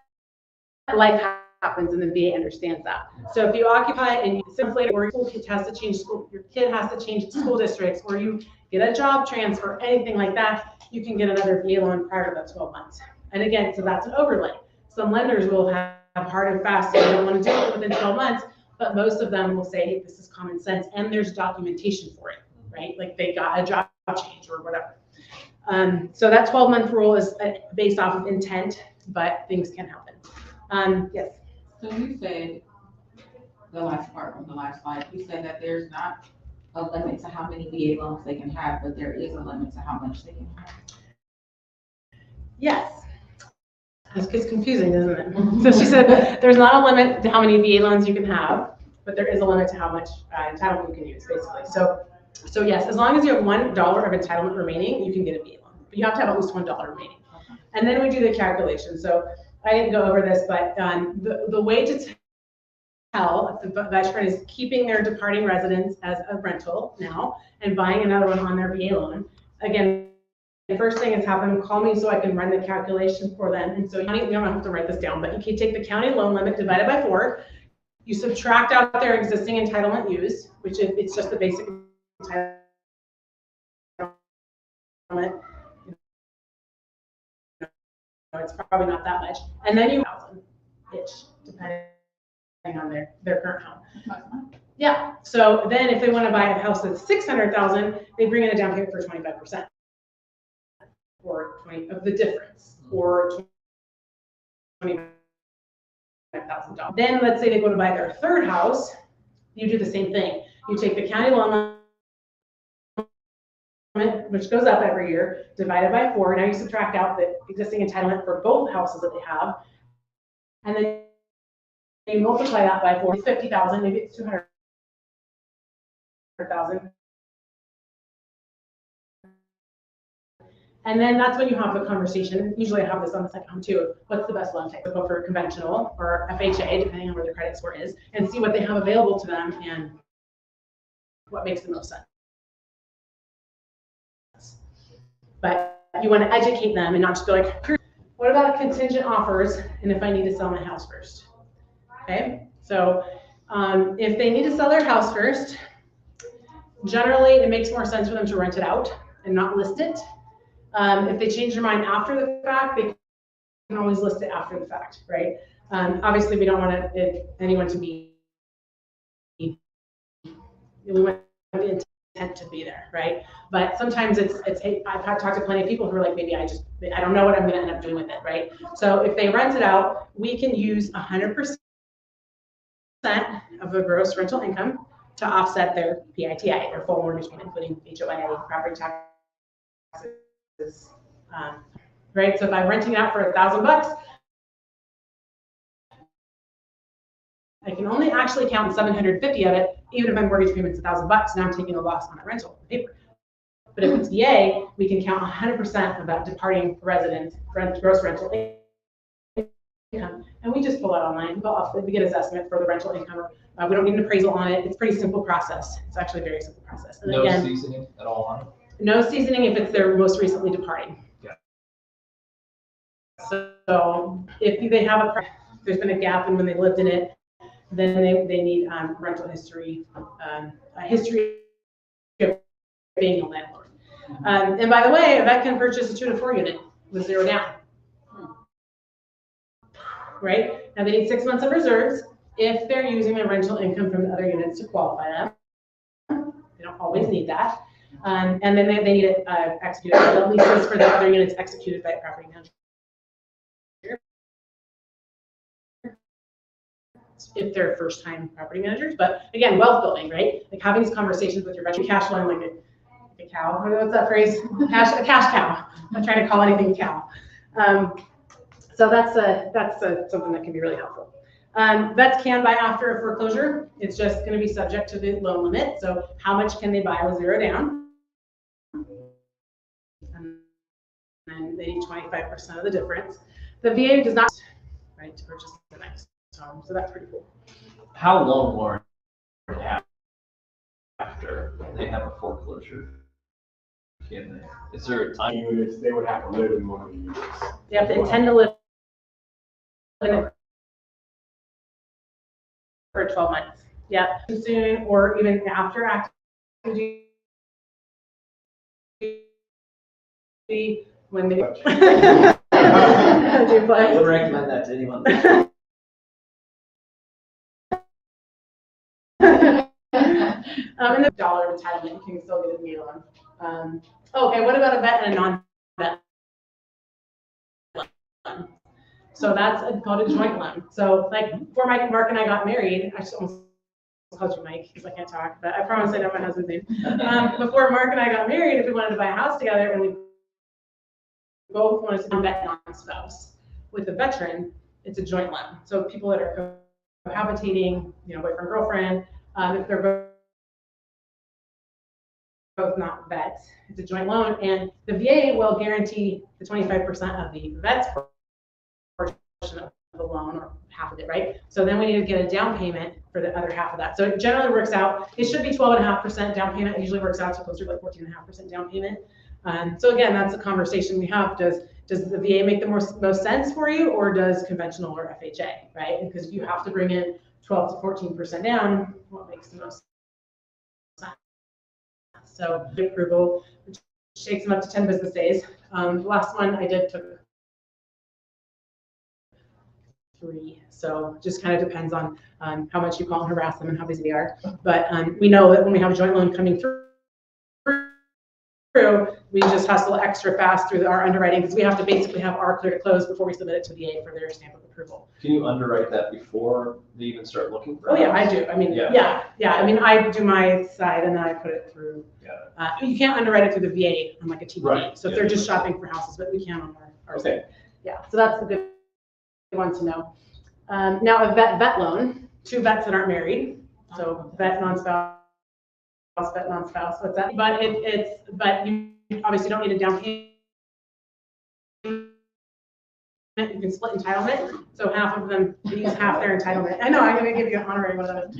life happens, and the VA understands that. So if you occupy and you simply, or your kid has to change school, your kid has to change school districts, or you get a job transfer, anything like that, you can get another VA loan prior to that 12 months. And again, so that's an overlay. Some lenders will have hard and fast, so they don't want to do it within 12 months, but most of them will say, hey, this is common sense, and there's documentation for it, right? Like they got a job change or whatever. So that 12-month rule is based off of intent, but things can happen. Yes. So you said, the last part on the last slide, you said that there's not a limit to how many VA loans they can have, but there is a limit to how much they can have. Yes. It's confusing, isn't it? So she said there's not a limit to how many VA loans you can have, but there is a limit to how much entitlement you can use, basically. So yes, as long as you have $1 of entitlement remaining, you can get a VA loan. But you have to have at least $1 remaining. And then we do the calculation. So I didn't go over this, but the way to tell if the veteran is keeping their departing residence as a rental now and buying another one on their VA loan, again, the first thing that's happened, call me so I can run the calculation for them. And so you don't have to write this down, but you can take the county loan limit divided by 4. You subtract out their existing entitlement used, which is it's just the basic entitlement. It's probably not that much. And then you 1,000-ish, depending on their current home. Yeah. So then if they want to buy a house that's $600,000, they bring in a down payment for 25%. Or 20 of the difference, or $25,000. Then let's say they go to buy their third house, you do the same thing. You take the county loan limit, which goes up every year, divided by 4. Now you subtract out the existing entitlement for both houses that they have, and then you multiply that by 4. It's 50,000, maybe it's 200,000. And then that's when you have the conversation. Usually I have this on the second home too. What's the best loan type? Go for conventional or FHA, depending on where their credit score is, and see what they have available to them and what makes the most sense. But you want to educate them and not just be like, what about contingent offers and if I need to sell my house first? Okay, so if they need to sell their house first, generally it makes more sense for them to rent it out and not list it. If they change their mind after the fact, they can always list it after the fact, right? Obviously, we don't want anyone to be, we want the intent to be there, right? But sometimes it's I've talked to plenty of people who are like, maybe I don't know what I'm going to end up doing with it, right? So if they rent it out, we can use 100% of the gross rental income to offset their PITI, their full mortgage payment, including HOA, property taxes. Right, so if I'm renting it out for $1,000, I can only actually count 750 of it, even if my mortgage payment's $1,000. Now I'm taking a loss on my rental paper. But if it's VA, we can count 100% of that departing resident gross rental income, and we just pull out online. We get his estimate for the rental income. We don't need an appraisal on it. It's a pretty simple process. It's actually a very simple process. And No again, seasoning at all on it? No seasoning if it's their most recently departing. Yeah. So if they have there's been a gap in when they lived in it, then they need rental history, a history of being a landlord. And by the way, a vet can purchase a 2 to 4 unit with 0 down. Right? Now they need 6 months of reserves if they're using their rental income from the other units to qualify them. They don't always need that. And then they need it executed, the leases for the other units executed by a property manager. If they're first-time property managers, but again, wealth building, right? Like having these conversations with your rental cash flowing like a cow. What's that phrase? A cash cow. I'm not trying to call anything a cow. So that's something that can be really helpful. Vets can buy after a foreclosure. It's just going to be subject to the loan limit. So how much can they buy with 0 down? And then they need 25% of the difference. The VA does not, right, to purchase the next home. So that's pretty cool. How long, Lauren, after they have a foreclosure? Is there a time? Units, they would have to live in one of the units. They have to intend to live in it for 12 months. Yeah, soon or even after active duty when they I would recommend that to anyone. And the dollar entitlement, you can still get a VA loan. Okay, what about a vet and a non-vet loan? So that's called a joint loan. So like before Mark and I got married, I just almost called you Mike because I can't talk, but I promise I know my husband's name. Before Mark and I got married, if we wanted to buy a house together and we both wanted to be vet non-spouse. With a veteran, it's a joint loan. So people that are cohabitating, boyfriend, girlfriend, if they're both not vets, it's a joint loan, and the VA will guarantee the 25% of the vet's portion of the loan, or half of it, right? So then we need to get a down payment for the other half of that. So it generally works out, it should be 12.5% down payment. It usually works out to closer to like 14.5% down payment. So again, that's a conversation we have. Does the VA make the most sense for you, or does conventional or FHA, right? Because if you have to bring in 12 to 14% down, what makes the most sense? So the approval, which takes them up to 10 business days. The last one I did took 3. So just kind of depends on how much you call and harass them and how busy they are. But we know that when we have a joint loan coming through, we just hustle extra fast through our underwriting because we have to basically have our clear to close before we submit it to VA for their stamp of approval. Can you underwrite that before they even start looking for? Oh yeah, I do. I mean, yeah. I mean, I do my side and then I put it through. Yeah. You can't underwrite it through the VA on like a TBD. Right. So if they're just shopping for houses, but we can on our Okay. side. Yeah. So that's the good one to know. Now a vet loan, 2 vets that aren't married. So vet non-spouse, vet non-spouse. What's that? But but you obviously don't need a down payment. You can split entitlement. So half of them use half their entitlement. I know, I'm going to give you an honorary one of those.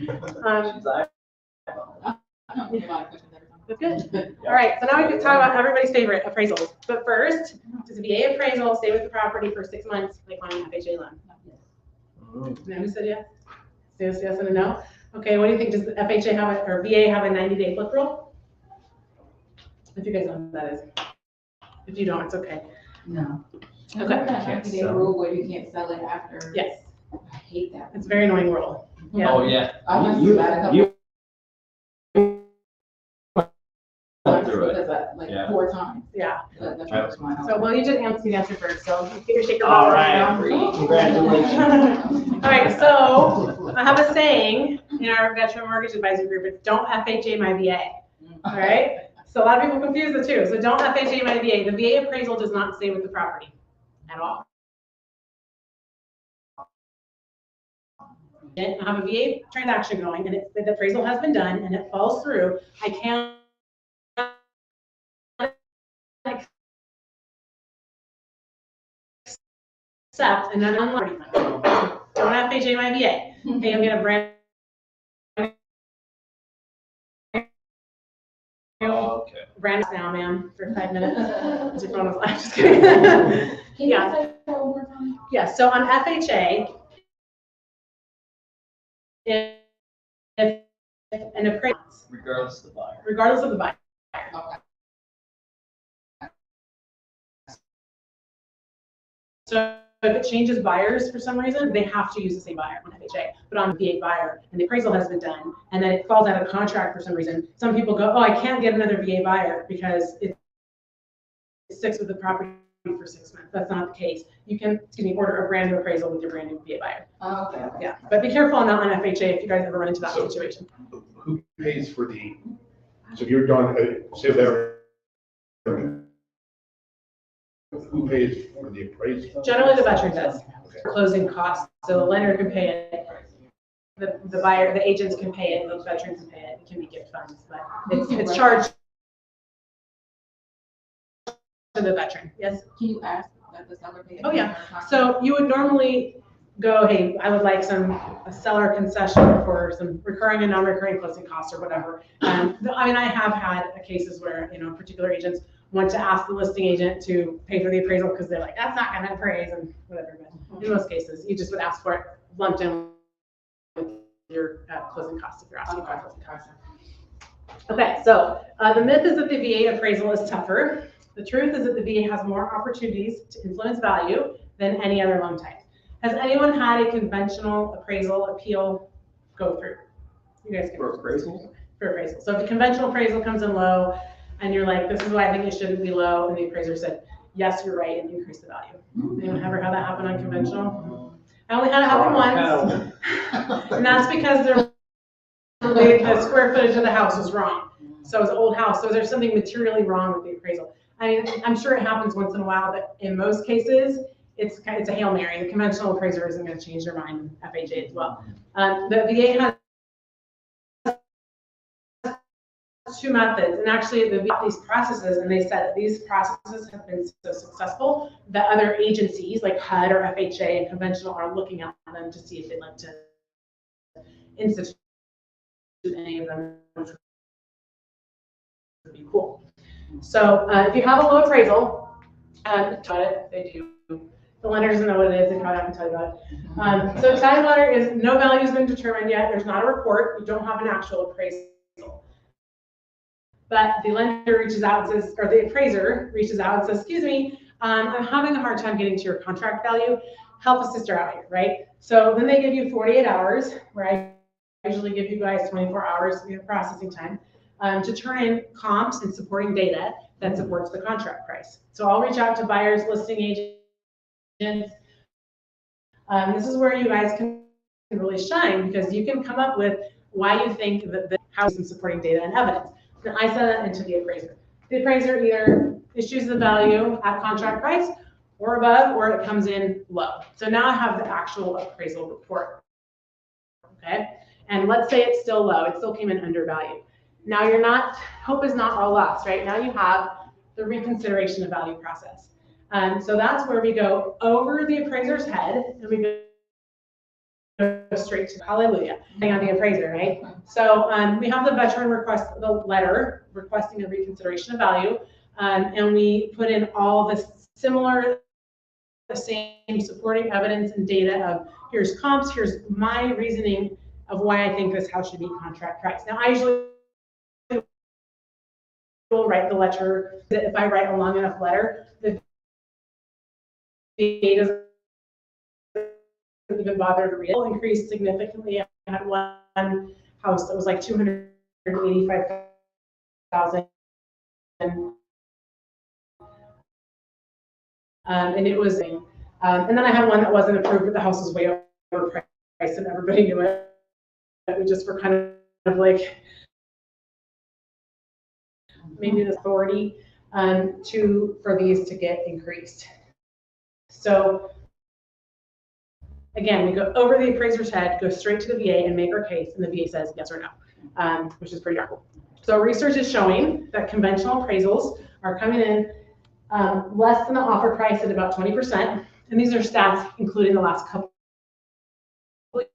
That's good. All right, so now we can talk about everybody's favorite, appraisals. But first, does a VA appraisal stay with the property for 6 months like on an FHA loan? No, who said yes? Yes and a no? Okay, what do you think? Does the FHA have or VA have a 90-day flip rule? If you guys know what that is. If you don't, it's okay. No. Okay. That 90-day rule where you can't sell it after. Yes. I hate that. It's a very annoying rule. Yeah. Oh, yeah. I must have had a couple times through it. because like 4 times. Yeah. But the first one. So, well, you did answer the answer first, so get your shaker. All right. All Congratulations. right, so I have a saying in our veteran mortgage advisory group, it's don't FHA my VA. All right? So a lot of people confuse the two. So don't FHA my VA. The VA appraisal does not stay with the property at all. I have a VA transaction going and the appraisal has been done and it falls through. I can't accept another property fund. Don't FHA my VA. Okay, I'm gonna brand Okay. brand now, ma'am, for 5 minutes. Your phone was live. Just kidding. Can you Yeah. say that one more time? Yeah, so on FHA, if an appraisal, Regardless of the buyer. regardless of the buyer. Okay. So if it changes buyers for some reason, they have to use the same buyer on FHA, but on the VA buyer, and the appraisal has been done, and then it falls out of contract for some reason. Some people go, oh, I can't get another VA buyer because it sticks with the property for 6 months. That's not the case. You can, order a brand new appraisal with your brand new VA buyer. Okay. Yeah, but be careful on FHA if you guys ever run into that So- situation. Who pays for so if you're done, say that, who pays for the appraisal? Generally, the veteran does. Okay. Closing costs, so the lender can pay it, the buyer, the agents can pay it, the veterans can pay it. It can be gift funds, but it's charged to the veteran. Yes. Can you ask that the seller pay? Oh, yeah. So you would normally go, hey, I would like a seller concession for some recurring and non-recurring closing costs or whatever. I mean, I have had cases where, particular agents want to ask the listing agent to pay for the appraisal because they're like, that's not going to appraise and whatever. But in most cases, you just would ask for it lumped in with your closing costs if you're asking for closing costs. Okay, so the myth is that the VA appraisal is tougher. The truth is that the VA has more opportunities to influence value than any other loan type. Has anyone had a conventional appraisal appeal go through? You guys can. For appraisal? For appraisal. So if the conventional appraisal comes in low and you're like, this is why I think it shouldn't be low, and the appraiser said, yes, you're right, and increase the value. Anyone ever had that happen on conventional? I only had it happen once. And that's because the square footage of the house was wrong. So it was an old house. So there's something materially wrong with the appraisal. I mean, I'm sure it happens once in a while, but in most cases, it's a Hail Mary. The conventional appraiser isn't going to change their mind, and FHA as well. The VA has two methods, and actually these processes, and they said that these processes have been so successful that other agencies like HUD or FHA and conventional are looking at them to see if they'd like to institute any of them, which would be cool. So if you have a low appraisal, they do. The lender doesn't know what it is, they probably haven't tell you about it. So title letter is no value has been determined yet. There's not a report. You don't have an actual appraisal. But the lender reaches out and says, or the appraiser reaches out and says, excuse me, I'm having a hard time getting to your contract value. Help a sister out here, right? So then they give you 48 hours, where I usually give you guys 24 hours processing time, to turn in comps and supporting data that supports the contract price. So I'll reach out to buyers, listing agents. This is where you guys can really shine, because you can come up with why you think that the house is supporting data and evidence. Then I send that into the appraiser. The appraiser either issues the value at contract price or above, or it comes in low. So now I have the actual appraisal report. Okay, and let's say it's still low. It still came in undervalued. Now hope is not all lost, right? Now you have the reconsideration of value process. So that's where we go over the appraiser's head and we go straight to hallelujah, hang on the appraiser, right? So we have the veteran request the letter requesting a reconsideration of value, and we put in all the same supporting evidence and data of here's comps, here's my reasoning of why I think this house should be contract price. Now I usually will write the letter. If I write a long enough letter, the VA doesn't even bother to read it. It increased significantly. I had one house that was like $285,000. And it was, and then I had one that wasn't approved, but the house was way overpriced and everybody knew it. We just were kind of like, maybe the authority for these to get increased. So again, we go over the appraiser's head, go straight to the VA and make our case, and the VA says yes or no, which is pretty darn cool. So research is showing that conventional appraisals are coming in less than the offer price at about 20%. And these are stats including the last couple of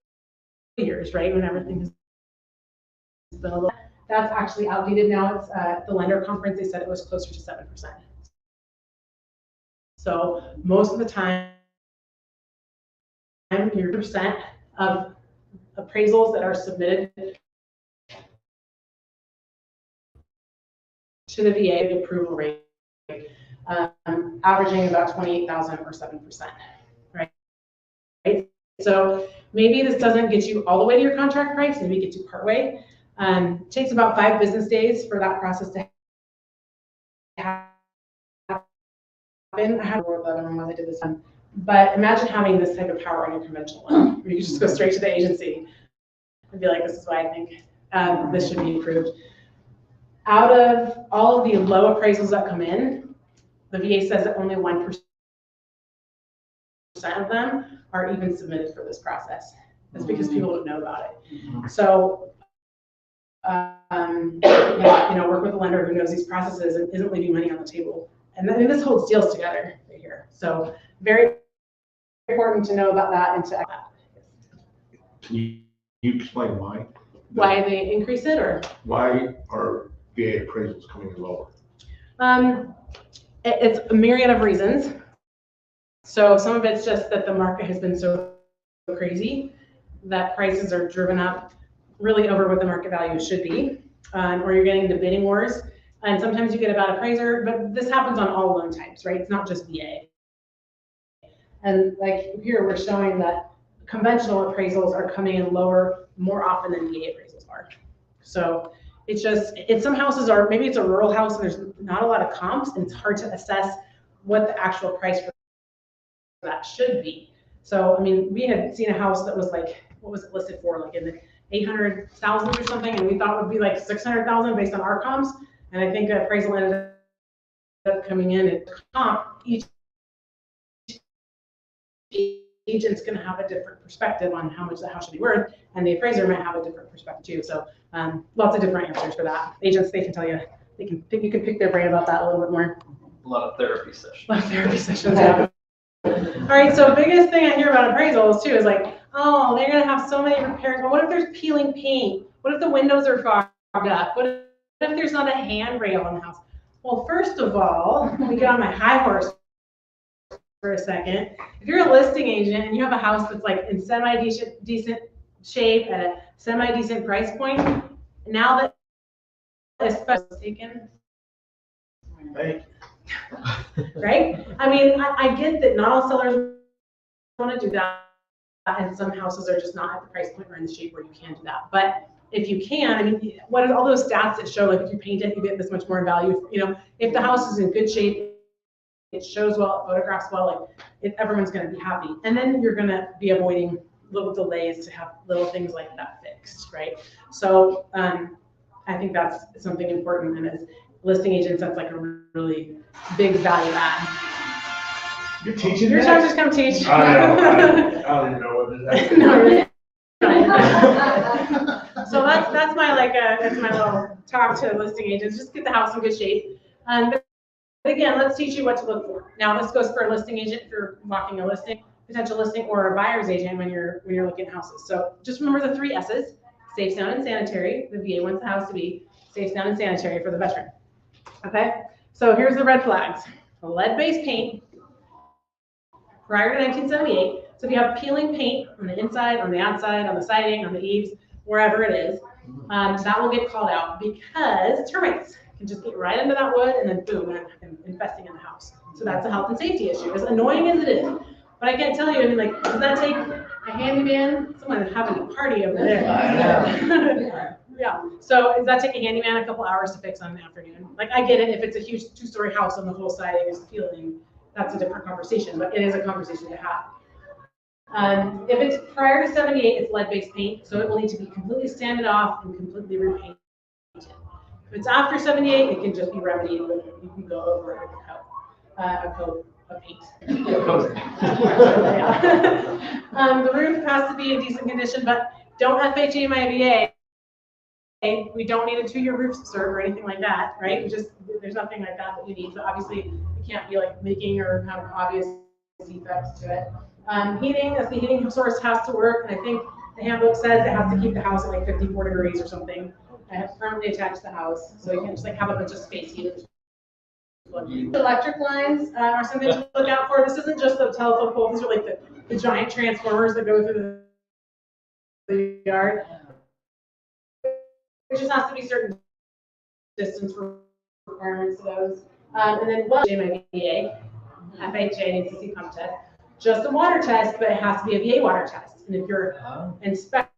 years, right, when everything has been a little. That's actually outdated now. It's at the lender conference, they said it was closer to 7%. So most of the time, your percent of appraisals that are submitted to the VA approval rate, averaging about 28,000 or 7%, right? So maybe this doesn't get you all the way to your contract price, maybe it gets you partway. It takes about 5 business days for that process to happen. I had a word that I don't know when I did this one, but imagine having this type of power on your conventional one, where you just go straight to the agency and be like, this is what I think this should be approved. Out of all of the low appraisals that come in, the VA says that only 1% of them are even submitted for this process. That's because people don't know about it. So, work with a lender who knows these processes and isn't leaving money on the table. And then this holds deals together right here. So very important to know about that and to Can you explain why? why they increase it, or Why are VA appraisals coming in lower? it's a myriad of reasons. So some of it's just that the market has been so crazy that prices are driven up really over what the market value should be, or you're getting into bidding wars. And sometimes you get a bad appraiser, but this happens on all loan types, right? It's not just VA. And like here, we're showing that conventional appraisals are coming in lower more often than VA appraisals are. So it's some houses are, maybe it's a rural house and there's not a lot of comps and it's hard to assess what the actual price for that should be. So, I mean, we had seen a house that was like, what was it listed for? Like in the 800,000 or something, and we thought it would be like 600,000 based on our comps. And I think appraisal ended up coming in at comp. Each agent's going to have a different perspective on how much the house should be worth, and the appraiser might have a different perspective too. So lots of different answers for that. Agents, they can tell you, you can pick their brain about that a little bit more. A lot of therapy sessions. A lot of therapy sessions, yeah. All right, so biggest thing I hear about appraisals too is like, oh, they're going to have so many repairs. But what if there's peeling paint? What if the windows are fogged up? What if there's not a handrail in the house? Well, first of all, let me get on my high horse for a second. If you're a listing agent and you have a house that's like in semi-decent shape at a semi-decent price point, now that especially taken, right? I mean, I get that not all sellers want to do that, and some houses are just not at the price point or in the shape where you can do that. But if you can, I mean, what are all those stats that show like if you paint it, you get this much more value? You know, if the house is in good shape, it shows well, it photographs well, like everyone's going to be happy. And then you're going to be avoiding little delays to have little things like that fixed, right? So I think that's something important. And as listing agents, that's like a really big value add. You're teaching Your that? time just come teach. I know. I don't even know what this is. No, really. So that's my that's my little talk to listing agents. Just get the house in good shape. But again, let's teach you what to look for. Now this goes for a listing agent if you're walking a listing, potential listing, or a buyer's agent when you're looking at houses. So just remember the 3 S's: safe, sound, and sanitary. The VA wants the house to be safe, sound, and sanitary for the veteran. Okay. So here's the red flags: lead-based paint prior to 1978. So if you have peeling paint on the inside, on the outside, on the siding, on the eaves, wherever it is, that will get called out because termites can just get right into that wood and then boom, and infesting in the house. So that's a health and safety issue, as annoying as it is. But I can't tell you, I mean, like, does that take a handyman? Someone is having a party over there. Yeah. So does that take a handyman a couple hours to fix on an afternoon? Like, I get it, if it's a huge 2-story house and the whole siding is peeling, that's a different conversation, but it is a conversation to have. If it's prior to 78, it's lead-based paint, so it will need to be completely sanded off and completely repainted. If it's after 78, it can just be remedied, but you can go over it with a coat of paint. The roof has to be in decent condition, but don't FHA my VA. We don't need a 2-year roof cert or anything like that, right? There's nothing like that you need. So obviously, you can't be like leaking or have obvious defects to it. Heating, as the heating source has to work, and I think the handbook says it has to keep the house at like 54 degrees or something. I have permanently attached the house, so you can't just like have a bunch of space heaters. Electric lines are something to look out for. This isn't just the telephone pole; these are like the giant transformers that go through the yard. There just has to be certain distance requirements to those. And then well, my VA, FHA needs to see pump test. Just a water test, but it has to be a VA water test. And if your inspector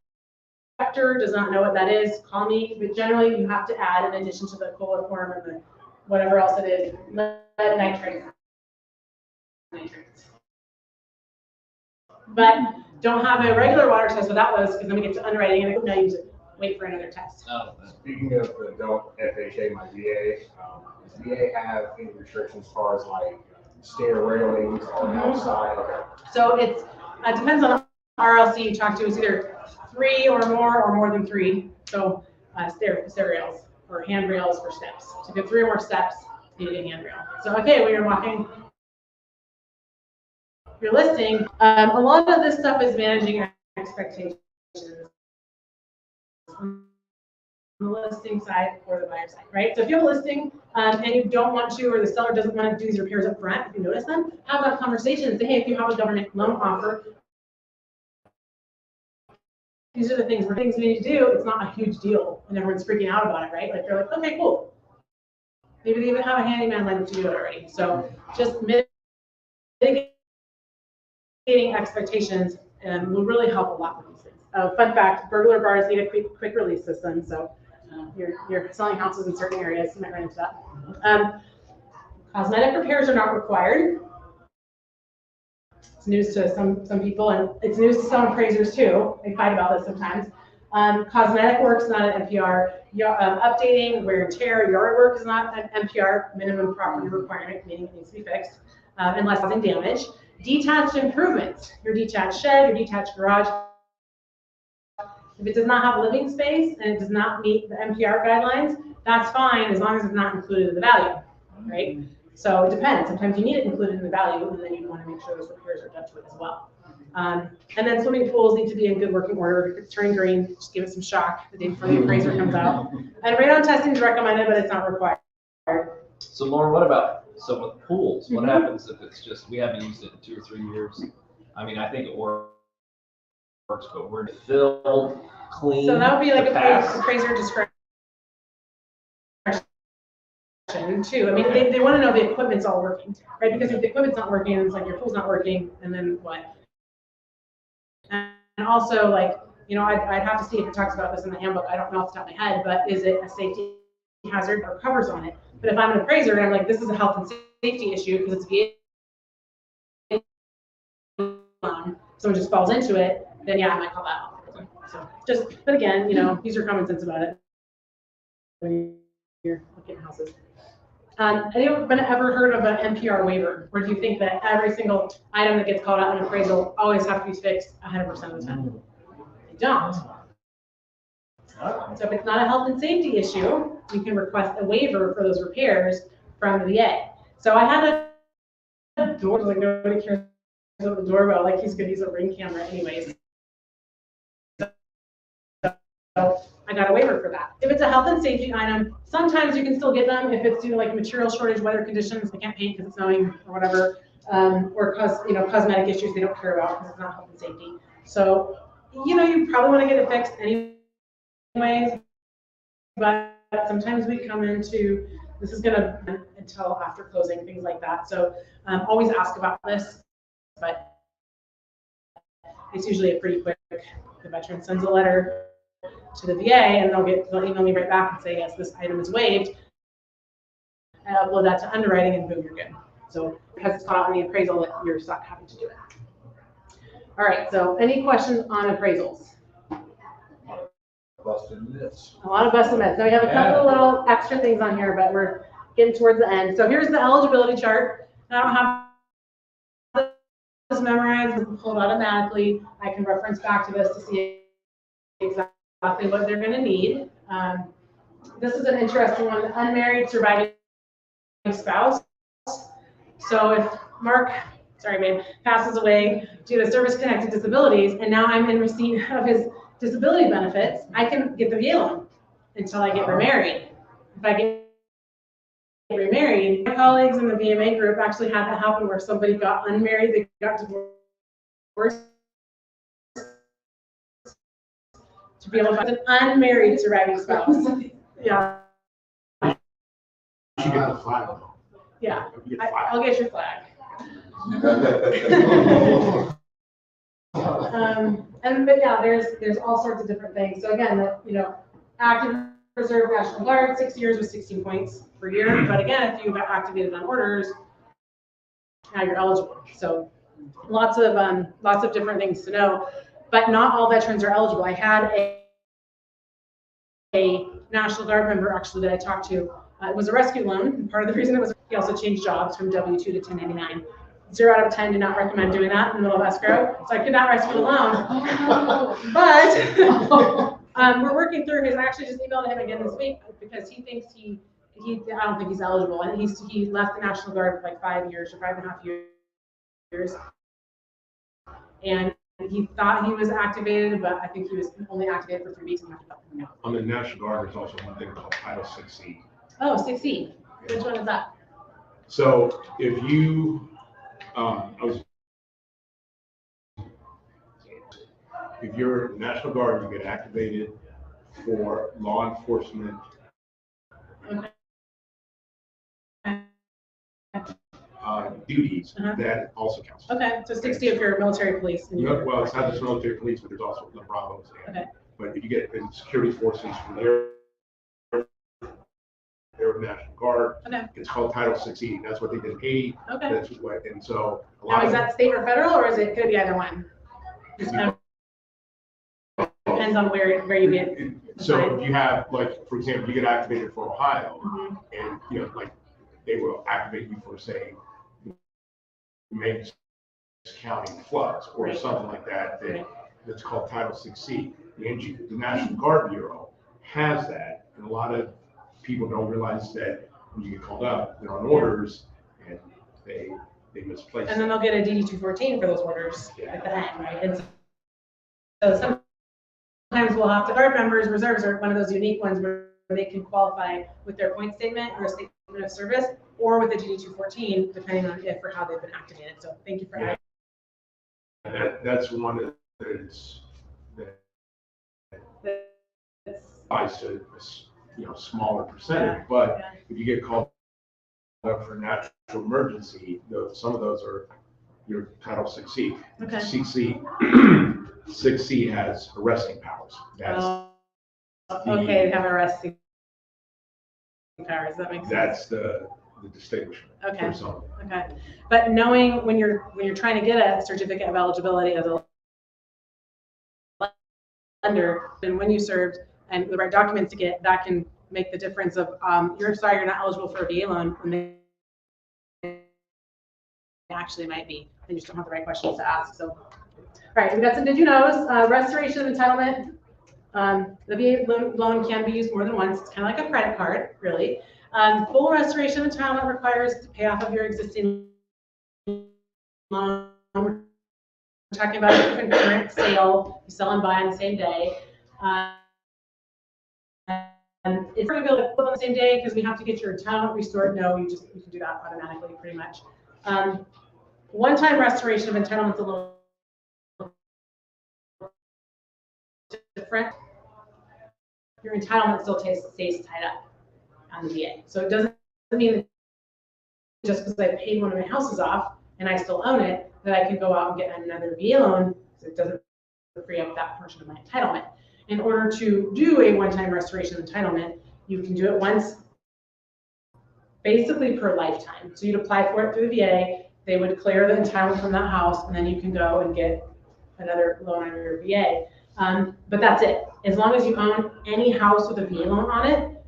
does not know what that is, call me. But generally, you have to add, in addition to the coliform and the whatever else it is, lead nitrate. But don't have a regular water test without those, because then we get to underwriting and now you just wait for another test. Speaking of the adult FHA, my VA, does VA have any restrictions as far as like stair railings on the outside? So it depends on RLC you talk to. It's either 3 or more than 3. So stair rails or handrails for steps. So if you have 3 or more steps, you need a handrail. So okay, when you're walking your listing, a lot of this stuff is managing expectations on the listing side or the buyer side, right? So if you have a listing and you don't want to, or the seller doesn't want to do these repairs up front, if you notice them, have that conversation and say, hey, if you have a government loan offer, these are the things we need to do. It's not a huge deal, and everyone's freaking out about it, right? Like they're like, okay, cool. Maybe they even have a handyman lined up to do it already. So just mitigating expectations will really help a lot with these things. Fun fact: burglar bars need a quick release system. So you're selling houses in certain areas, you might run into that. Cosmetic repairs are not required. It's news to some people, and it's news to some appraisers too. They fight about this sometimes. Cosmetic work's not an MPR. Updating, wear and tear, yard work is not an MPR, minimum property requirement, meaning it needs to be fixed, unless causing damage. Detached improvements, your detached shed, your detached garage. If it does not have living space and it does not meet the MPR guidelines, that's fine as long as it's not included in the value, right? So it depends. Sometimes you need it included in the value, and then you want to make sure those repairs are done to it as well. And then swimming pools need to be in good working order. If it's turning green, just give it some shock the day before the appraiser comes out. And radon testing is recommended, but it's not required. So Lauren, what about, so with pools, what happens if it's just, we haven't used it in 2 or 3 years? I mean, I think it works, but we're filled, clean. So that would be like a appraiser discretion too. I mean, they want to know the equipment's all working, right? Because if the equipment's not working, it's like your pool's not working, and then what? And also, like, you know, I'd have to see if it talks about this in the handbook. I don't know off the top of my head, but is it a safety hazard or covers on it? But if I'm an appraiser and I'm like, this is a health and safety issue because it's VA, someone just falls into it, then yeah, I might call that off. So just, but again, you know, use your common sense about it when you're looking at houses. Anyone ever heard of an MPR waiver? Or do you think that every single item that gets called out in appraisal always have to be fixed 100% of the time? They don't. So if it's not a health and safety issue, you can request a waiver for those repairs from the VA. So I had a door, like nobody cares about the doorbell, like he's gonna use a Ring camera anyways. So I got a waiver for that. If it's a health and safety item, sometimes you can still get them if it's due to like material shortage, weather conditions, they can't paint because it's snowing or whatever, or cosmetic issues they don't care about because it's not health and safety. So, you know, you probably want to get it fixed anyways, but sometimes we come into, this is gonna until after closing, things like that. So always ask about this, but it's usually a pretty quick, the veteran sends a letter to the VA and they'll email me right back and say, yes, this item is waived. And upload that to underwriting and boom, you're good. So because it's caught out on the appraisal, you're stuck having to do it. All right, so any questions on appraisals? Busted myths. A lot of busted myths. Now we have a couple of little extra things on here, but we're getting towards the end. So here's the eligibility chart. I don't have this memorized, it's pulled automatically. I can reference back to this to see exactly what they're going to need. This is an interesting one, unmarried surviving spouse. So if Mark, sorry babe, passes away due to service-connected disabilities, and now I'm in receipt of his disability benefits, I can get the VA loan until I get remarried. If I get remarried, my colleagues in the VMA group actually had that happen where somebody got unmarried, they got divorced, to be able to find an unmarried surviving spouse. Yeah, You should get the flag though. yeah, You get the flag. I'll get your flag. But yeah, there's all sorts of different things. So again, active reserve National Guard, 6 years with 16 points per year. But again, if you got activated on orders, now you're eligible. So lots of different things to know. But not all veterans are eligible. I had a National Guard member actually that I talked to. It was a rescue loan. And part of the reason it was, he also changed jobs from W-2 to 1099. 0 out of 10 did not recommend doing that in the middle of escrow. So I could not rescue the loan. But we're working through his, I actually just emailed him again this week because he thinks I don't think he's eligible. And he left the National Guard for like 5 years or 5.5 years. And he thought he was activated, but I think he was only activated for 3 weeks. And On the National Guard, there's also one thing called Title 6C. Oh, 6C. Which one is that? So if you, if you're National Guard, you get activated for law enforcement. Okay. Duties, that also counts. Okay, so 60 if you're military police. And Well, it's not just military police, but there's also the Bravos. Okay. But if you get in security forces from their National Guard, Okay. it's called Title 6E. That's what they did in Haiti. Okay. That's what, and so a Now, lot is of that state or federal, or is it could be either one? Just kind of depends on where you get. So if you have, like, for example, you get activated for Ohio, Mhm. and like they will activate you for, say, maybe county floods or Right. something like that. Right. That's called Title 6C. The National Guard Bureau has that, and a lot of people don't realize that when you get called up, they're on orders, and they misplace. And then they'll get a DD 214 for those orders at the end, right? And so sometimes we'll have to, guard members, reserves are one of those unique ones where they can qualify with their point statement or a statement of service, or with a DD 214, depending on if or how they've been activated. So thank you for adding. That's one that applies to a smaller percentage, but if you get called up for natural emergency, some of those are your Title 6C. Okay. 6C has arresting powers. That's Okay, they have arresting powers. That makes sense. That's the distinguishment. Okay. For some. Okay, but knowing when you're trying to get a certificate of eligibility as a lender, and when you served and the right documents to get, that can make the difference of you're not eligible for a VA loan when they actually might be. They just don't have the right questions to ask. So, all right, we got some did you knows. Restoration of entitlement. The VA loan can be used more than once. It's kind of like a credit card, really. Full restoration of entitlement requires to pay off of your existing loan. We're talking about a concurrent sale. You sell and buy on the same day. And it's going to be able to flip on the same day because we have to get your entitlement restored. No, you can do that automatically pretty much. One-time restoration of entitlement is a little different. Your entitlement still stays tied up on the VA. So it doesn't mean that just because I paid one of my houses off and I still own it, that I can go out and get another VA loan. So it doesn't free up that portion of my entitlement. In order to do a one-time restoration of entitlement, you can do it once, basically per lifetime. So you'd apply for it through the VA, they would clear the entitlement from that house, and then you can go and get another loan on your VA. But that's it. As long as you own any house with a VA loan on it,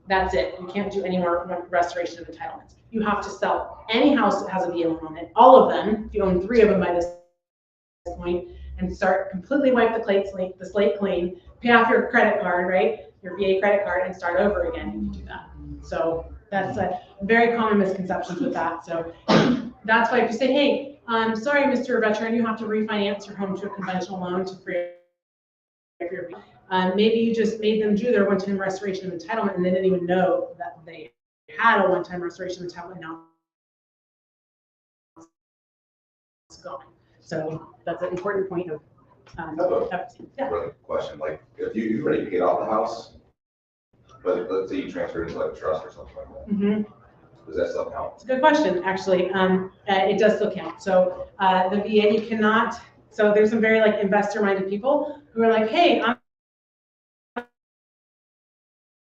that's it. You can't do any more restoration of entitlements. You have to sell any house that has a VA loan on it, all of them, if you own 3 of them by this point, and start completely wipe the slate clean, pay off your credit card, right? Your VA credit card, and start over again. You can do that. So that's a very common misconceptions with that. So that's why if you say, hey, sorry, Mr. Veteran, you have to refinance your home to a conventional loan to free up your maybe you just made them do their one-time restoration of entitlement and they didn't even know that they had a one-time restoration of entitlement. Now it's gone. So that's an important point of Yeah. Really question, like, if you're ready to get out the house, but let's say you transfer into like a trust or something like that, Mhm. does that still count? It's a good question, actually. It does still count. So the VA, you cannot, so there's some very like investor-minded people who are like, hey, I'm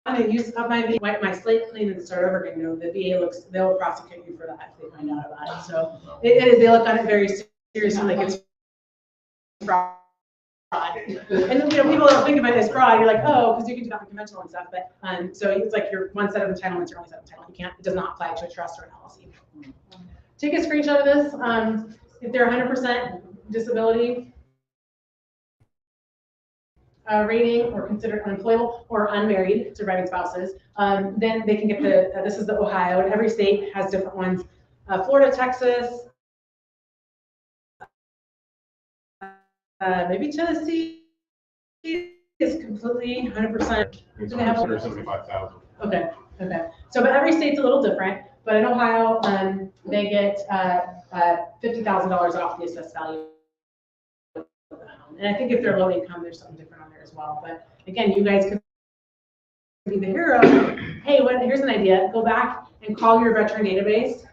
gonna use up my VA, wipe my slate clean and start over again. No, the VA they'll prosecute you for that if they find out about it. So they look at it very seriously, like it's fraud. And people don't think of it as fraud. You're like, oh, because you can do that with conventional and stuff. But so it's like your one set of entitlements, your only set of entitlement. You can't. It does not apply to a trust or an LLC. Take a screenshot of this. If they're 100% disability rating or considered unemployable or unmarried surviving spouses, then they can get this is the Ohio, and every state has different ones. Florida, Texas, maybe Tennessee is completely 100%. It's Do they have- 175,000. Okay. So, but every state's a little different. But in Ohio, they get $50,000 off the assessed value of the home. And I think if they're low income, there's something different on there as well. But again, you guys could be the hero. Hey, here's an idea. Go back and call your veteran database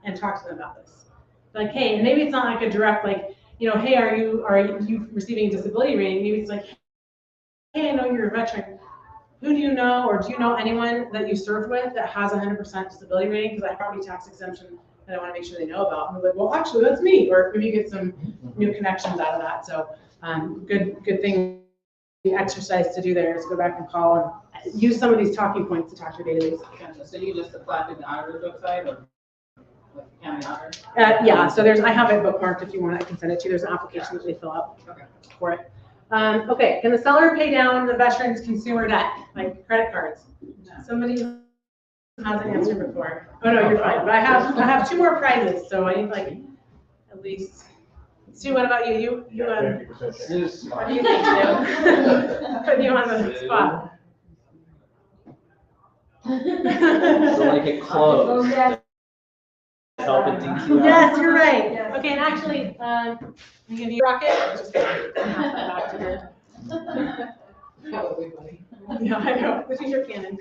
and talk to them about this. Like, hey, and maybe it's not like a direct, like, hey, are you receiving a disability rating? Maybe it's like, hey, I know you're a veteran. Who do you know, or do you know anyone that you served with that has 100% disability rating? Because I have property tax exemption that I want to make sure they know about. And they're like, well, actually, that's me. Or maybe you get some new connections out of that. So good thing, the exercise to do there is go back and call and use some of these talking points to talk to your database. Gotcha. So you just apply through the auditor's website or with the county auditor? Yeah, so I have it bookmarked if you want, I can send it to you. There's an application that they fill out for it. Okay, can the seller pay down the veteran's consumer debt, like credit cards? Somebody who hasn't answered before. Oh, no, you're fine. But I have 2 more prizes, so I need like at least. Stu, what about you? You got 50% chance. What do you think, Stu? Putting you on the spot. So like it closed. Help it DTR. Yes, you're right. Okay, and actually, you can rocket. Just kidding. Pass that back to her. Yeah, I know. This is your cannon.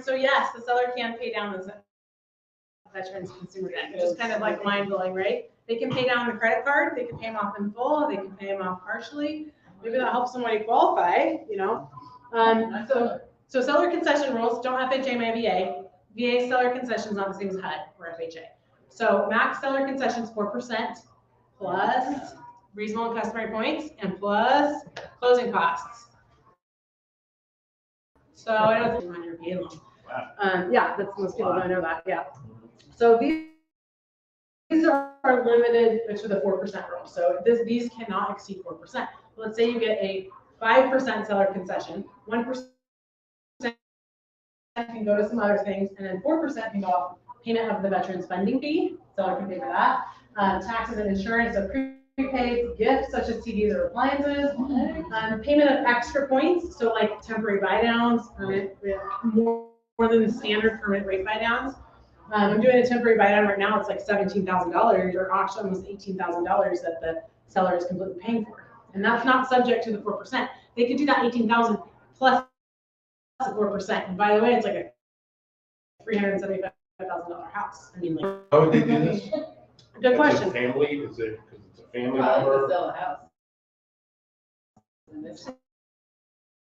So yes, the seller can pay down the veteran's consumer debt, which is kind of like mind blowing, right? They can pay down the credit card. They can pay them off in full. They can pay them off partially. Maybe that helps somebody qualify. So seller concession rules don't FHA my VA. VA seller concessions not the same as HUD or FHA. So max seller concessions 4% plus reasonable and customary points and plus closing costs. So I don't think on your VA loan. Yeah, that's most people don't know that. Yeah. So these are limited to the 4% rule. So these cannot exceed 4%. Let's say you get a 5% seller concession, 1% can go to some other things, and then 4% can go off payment of the veteran's funding fee. Seller can pay for that. Taxes and insurance of prepaid gifts such as TVs or appliances. Payment of extra points, so like temporary buy downs, more than the standard permanent rate buy downs. I'm doing a temporary buy down right now. It's like $17,000 or actually almost $18,000 that the seller is completely paying for, and that's not subject to the 4%. They could do that $18,000 plus 4%. And by the way, it's like a $375,000 house. I mean, like. How would they do this? Good question. Is it family? Is it because it's a family Probably member? sell a house.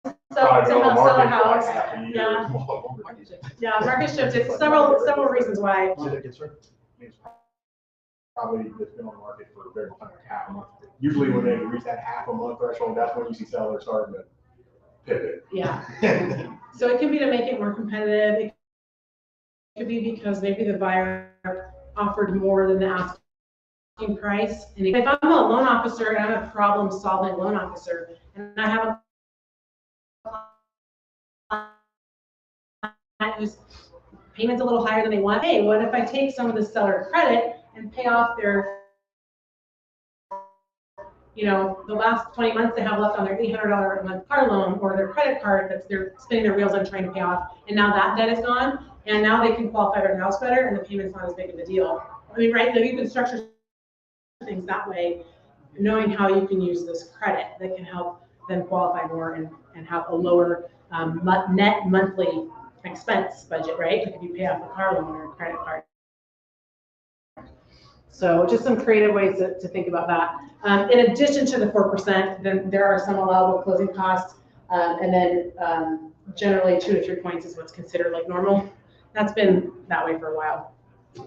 So to help sell a Market house, like half a year. yeah, market shift. It's several reasons why. It's probably it's been on the market for a very long time, like half a month. Usually when they reach that half a month threshold, that's when you see sellers starting to pivot. Yeah. So it could be to make it more competitive. It could be because maybe the buyer offered more than the asking price. And if I'm a loan officer and I'm a problem-solving loan officer, and I have a client whose payment's a little higher than they want, hey, what if I take some of the seller credit and pay off their, the last 20 months they have left on their $800 a month car loan or their credit card that they're spinning their wheels on trying to pay off, and now that debt is gone, and now they can qualify for their house better, and the payment's not as big of a deal. I mean, right? You can structure things that way. knowing how you can use this credit that can help them qualify more and have a lower net monthly expense budget, right? Like if you pay off a car loan or a credit card. So just some creative ways to think about that. In addition to the 4%, then there are some allowable closing costs, and then generally 2 to 3 points is what's considered like normal. That's been that way for a while.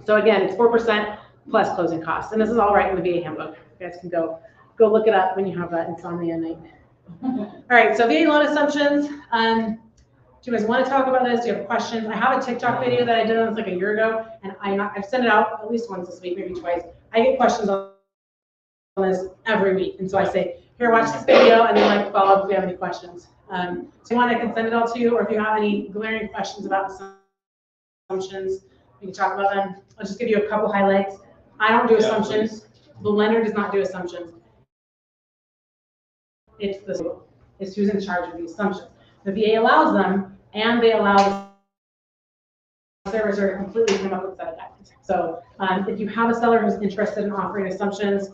So again, it's 4% plus closing costs, and this is all right in the VA handbook. You guys can go look it up when you have insomnia night. All right, so VA loan assumptions. Do you guys want to talk about this? Do you have questions? I have a TikTok video that I did on this like a year ago, and I've sent it out at least once this week, maybe twice. I get questions on this every week, and so I say, here, watch this video, and then like follow up if you have any questions. So you want, I can send it all to you, or if you have any glaring questions about assumptions, we can talk about them. I'll just give you a couple highlights. I don't do assumptions. The lender does not do assumptions. It's who's in charge of the assumptions. The VA allows them, and they allow the servicer to completely come up with a set of guidelines. So if you have a seller who's interested in offering assumptions,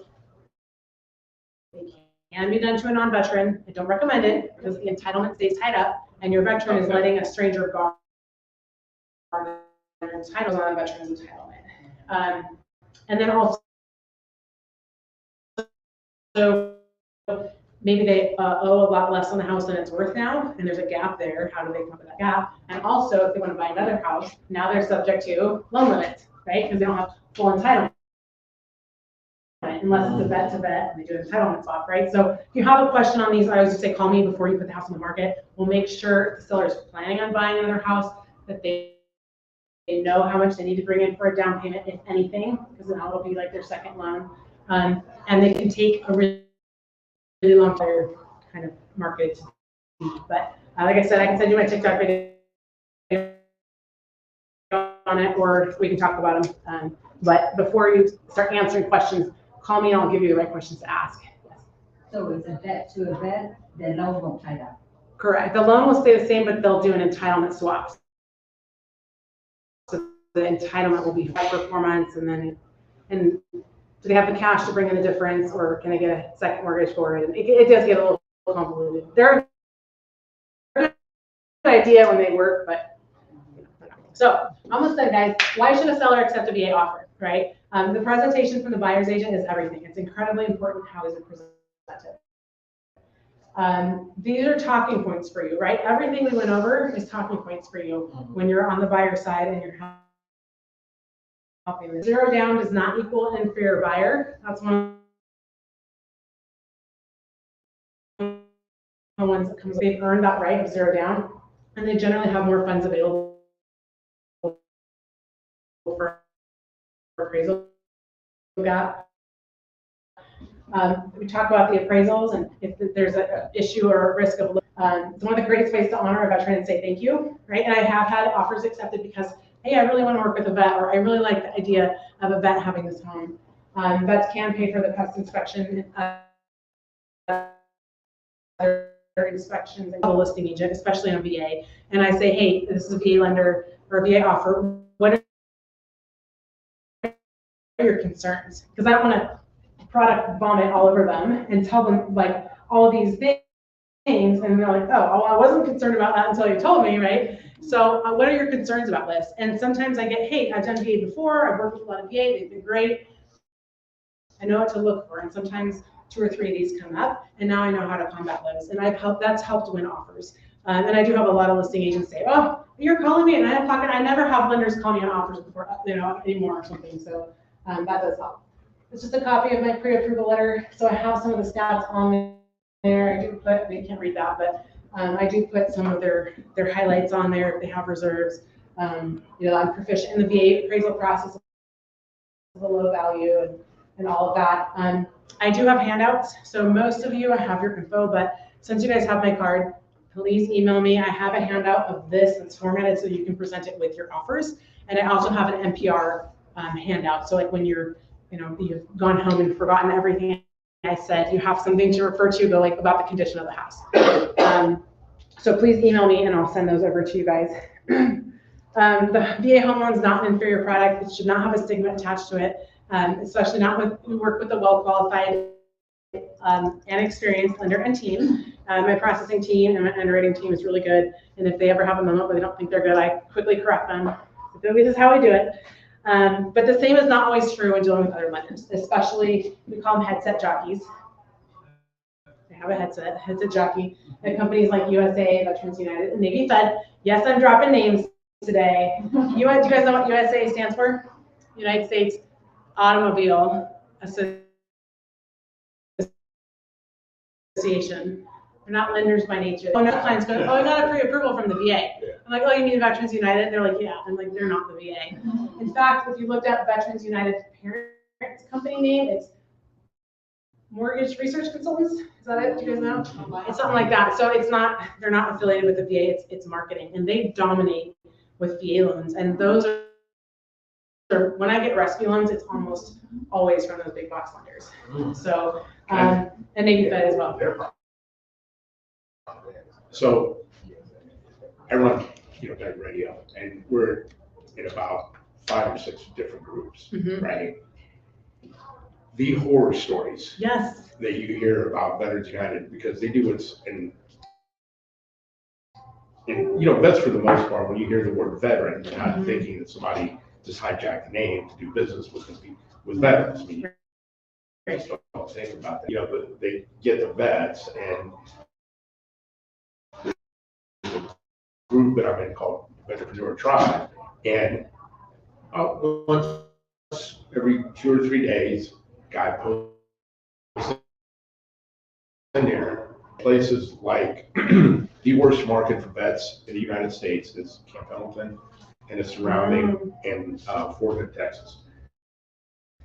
they can be done to a non-veteran. I don't recommend it because the entitlement stays tied up, and your veteran is letting a stranger guard their entitlement on a veteran's entitlement. And then also, so maybe they owe a lot less on the house than it's worth now, and there's a gap there. How do they cover that gap? And also, if they want to buy another house, now they're subject to loan limits, right? Because they don't have full entitlement, unless it's a vet to vet, and they do an entitlement swap, right? So if you have a question on these, I always just say, call me before you put the house on the market. We'll make sure the seller is planning on buying another house, that they know how much they need to bring in for a down payment, if anything, because then it'll be like their second loan. And they can take a really long time kind of market to be. But like I said, I can send you my TikTok video on it, or we can talk about them. But before you start answering questions, call me and I'll give you the right questions to ask. Yes. So it's a vet to a vet, the loan won't tie up. Correct. The loan will stay the same, but they'll do an entitlement swap. So the entitlement will be 5 or 4 months, and then do they have the cash to bring in the difference, or can they get a second mortgage for it? It does get a little convoluted. They're a good idea when they work, but so almost done, guys. Why should a seller accept a VA offer, right? The presentation from the buyer's agent is everything. It's incredibly important how is it presented. These are talking points for you, right? Everything we went over is talking points for you when you're on the buyer side and you're helping. Zero down does not equal an inferior buyer. That's one of the ones that comes. They've earned that right of zero down, and they generally have more funds available for appraisal gap. We talk about the appraisals, and if there's an issue or a risk of, it's one of the greatest ways to honor a veteran and say thank you, right? And I have had offers accepted because, hey, I really want to work with a vet, or I really like the idea of a vet having this home. Vets can pay for the pest inspection, inspections, and the listing agent, especially on a VA. And I say, hey, this is a VA lender or a VA offer. What are your concerns? Because I don't want to product vomit all over them and tell them like all these things, and they're like, oh, I wasn't concerned about that until you told me, right? So what are your concerns about this? And sometimes I get, hey, I've done VA before, I've worked with a lot of VA, they've been great, I know what to look for. And sometimes 2 or 3 of these come up, and now I know how to combat those, and that's helped win offers. And I do have a lot of listing agents say, oh, you're calling me, and I never have lenders call me on offers before, anymore or something. So that does help. It's just a copy of my pre-approval letter. So I have some of the stats on there. I do put, you can't read that, but I do put some of their highlights on there if they have reserves. I'm proficient in the VA appraisal process, the low value and all of that. I do have handouts. So most of you, I have your info, but since you guys have my card, please email me. I have a handout of this that's formatted so you can present it with your offers. And I also have an NPR handout. So like when you've gone home and forgotten everything I said, you have something to refer to, like about the condition of the house. So please email me and I'll send those over to you guys. The VA home loan is not an inferior product. It should not have a stigma attached to it, especially not when we work with a well-qualified an experienced lender and team. My processing team and my underwriting team is really good. And if they ever have a moment where they don't think they're good, I quickly correct them. So this is how we do it. But the same is not always true when dealing with other lenders, especially we call them headset jockeys. They have a headset jockey at companies like USA, Veterans United, and Navy Fed. Yes, I'm dropping names today. Do you guys know what USA stands for? United States Automobile Association. They're not lenders by nature. Oh, no, clients go, oh, I got a pre-approval from the VA. I'm like, oh, you mean Veterans United? They're like, yeah. I'm like, they're not the VA. In fact, if you looked at Veterans United parent company name, it's Mortgage Research Consultants. Is that it? Do you guys know? It's something like that. So it's not, they're not affiliated with the VA. It's marketing, and they dominate with VA loans. And those are, when I get rescue loans, it's almost always from those big box lenders. So, and Navy Fed as well. So I run, that radio, and we're in about 5 or 6 different groups, right? The horror stories. Yes. That you hear about Veterans United, because they do what's and that's for the most part, when you hear the word veteran, you're not thinking that somebody just hijacked the name to do business with veterans. I mean, you just don't think about that. But they get the vets, and group that I'm in called Entrepreneur Tribe, and once every 2 or 3 days, guy posts in there places like the worst market for vets in the United States is Camp Pendleton and its surrounding, and Fort Hood, Texas.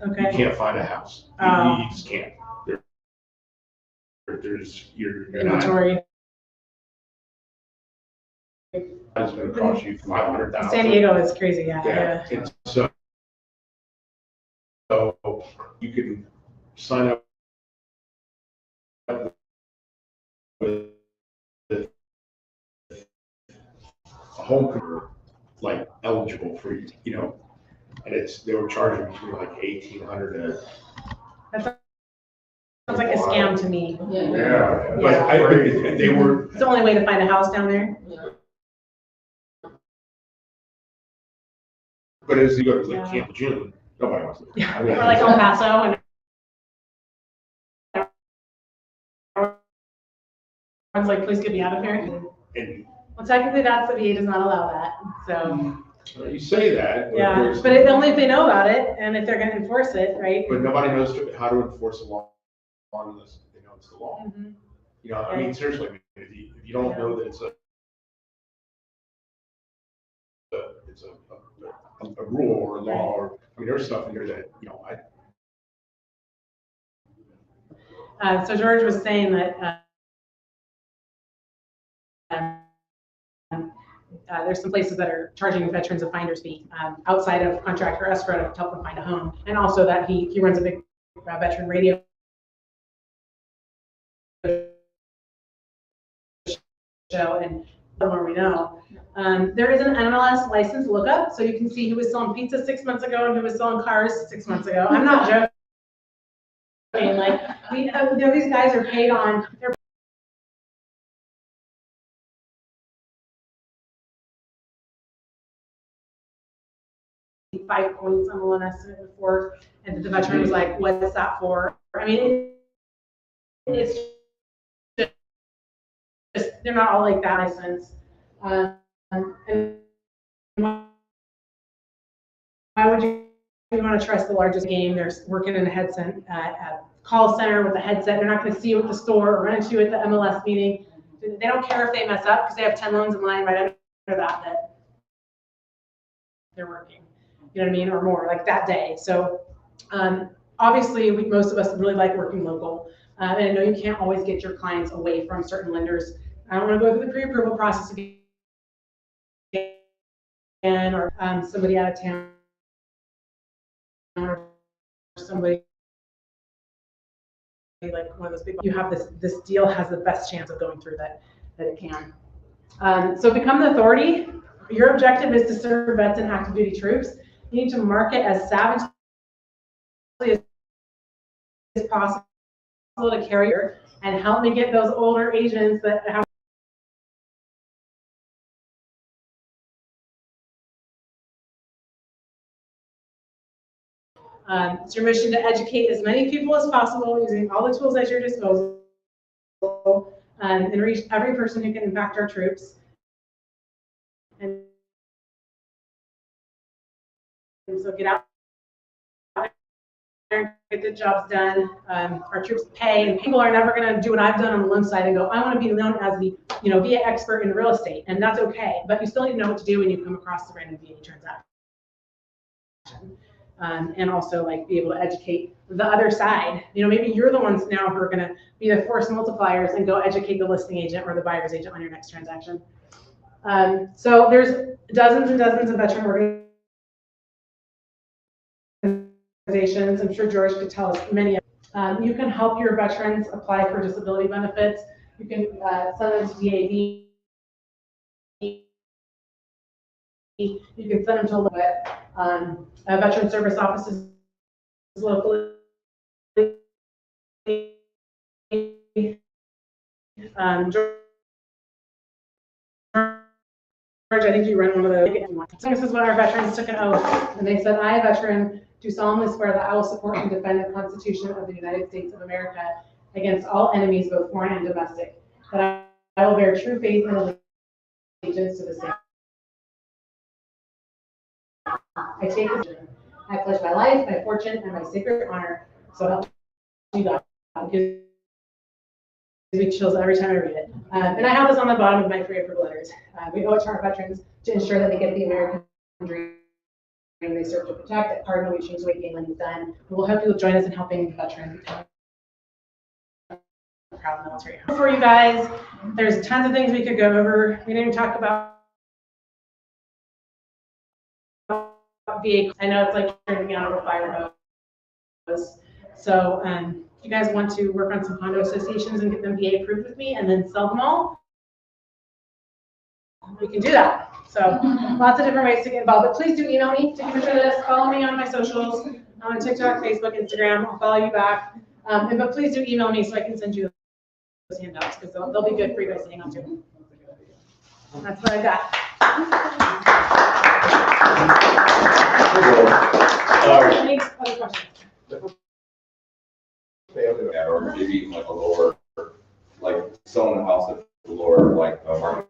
Okay. You can't find a house. You just can't. There's your inventory. It's going to cost you $500,000. San Diego is crazy, yeah. And so you can sign up with a home computer, like eligible for, and they were charging between like $1,800 to. That sounds like a scam to me. Yeah. But they were. It's the only way to find a house down there. But as you go to like Camp June, nobody wants to. Yeah. Or like El Paso, and everyone's like, please get me out of here. Well, technically, the VA does not allow that. So. Well, you say that. Yeah, but only if they know about it, and if they're going to enforce it, right? But nobody knows how to enforce the law unless they know it's the law. I mean, seriously, if you don't know that it's a rule or a law, or there's stuff in here that So George was saying that there's some places that are charging veterans a finder's fee outside of contract or escrow to help them find a home, and also that he runs a big veteran radio show, and the more we know. There is an MLS license lookup, so you can see who was selling pizza 6 months ago and who was selling cars 6 months ago. I'm not joking. Like, these guys are paid on. They're 5 points on the loan estimate before, and the veteran was like, "What's that for?" I mean, it's just they're not all like that license. And why would you want to trust the largest game? They're working in a headset, a call center with a headset. They're not going to see you at the store or run into you at the MLS meeting. They don't care if they mess up because they have 10 loans in line right under that they're working. You know what I mean? Or more, like that day. So obviously, most of us really like working local. And I know you can't always get your clients away from certain lenders. I don't want to go through the pre-approval process again, or somebody out of town, or somebody like one of those big. You have this deal has the best chance of going through that it can. So become the authority. Your objective is to serve vets and active duty troops. You need to market as savagely as possible to carry and help me get those older agents that have it's your mission to educate as many people as possible using all the tools at your disposal and reach every person who can impact our troops. And so get out there and get the jobs done. Our troops pay, and people are never going to do what I've done on the loan side and go, I want to be known as the VA expert in real estate, and that's okay. But you still need to know what to do when you come across the random VA transaction. And also like be able to educate the other side. Maybe you're the ones now who are going to be the force multipliers and go educate the listing agent or the buyer's agent on your next transaction. So there's dozens and dozens of veteran organizations. I'm sure George could tell us many. You can help your veterans apply for disability benefits. You can send them to DAV. You can send them to veteran service offices locally. George, I think you run one of those. So this is when our veterans took an oath, and they said, I, a veteran, do solemnly swear that I will support and defend the Constitution of the United States of America against all enemies, both foreign and domestic, that I will bear true faith and allegiance to the same. I take this. I pledge my life, my fortune, and my sacred honor. So help me God. It gives me chills every time I read it. And I have this on the bottom of my free approved letters. We owe it to our veterans to ensure that they get the American dream they serve to protect. At Cardinal, we change the way gambling is done. We will hope you'll join us in helping veterans become a proud military. For you guys, there's tons of things we could go over. We didn't even talk about VA. I know it's like turning me on over fire hose. So if you guys want to work on some condo associations and get them VA approved with me and then sell them all, we can do that. So lots of different ways to get involved. But please do email me to give me this. Follow me on my socials. I'm on TikTok, Facebook, Instagram. I'll follow you back. But please do email me so I can send you those handouts because they'll be good for you guys to hang on to. That's what I got. Any other questions? Yeah, or maybe like a lower, like selling a house at the lower, like a market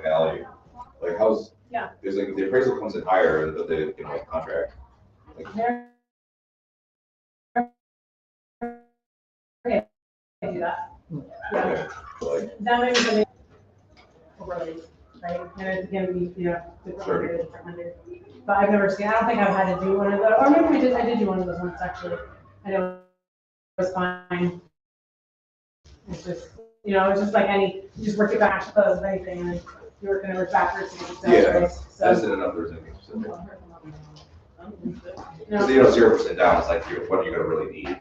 value. Like how's, Yeah. There's like the appraisal comes in higher than the contract. Like, Okay, I do that. Yeah. like, That may be something overlays, right? And it's gonna be, different lender. But I've never seen, I don't think I've had to do one of those, or maybe I did do one of those once actually. I know it was fine. It's just, it's just like you just work it back to close of anything, and then you work it backwards to get the sales price. I just didn't know if there was anything specific. No. Because 0% down is like, what are you gonna really need?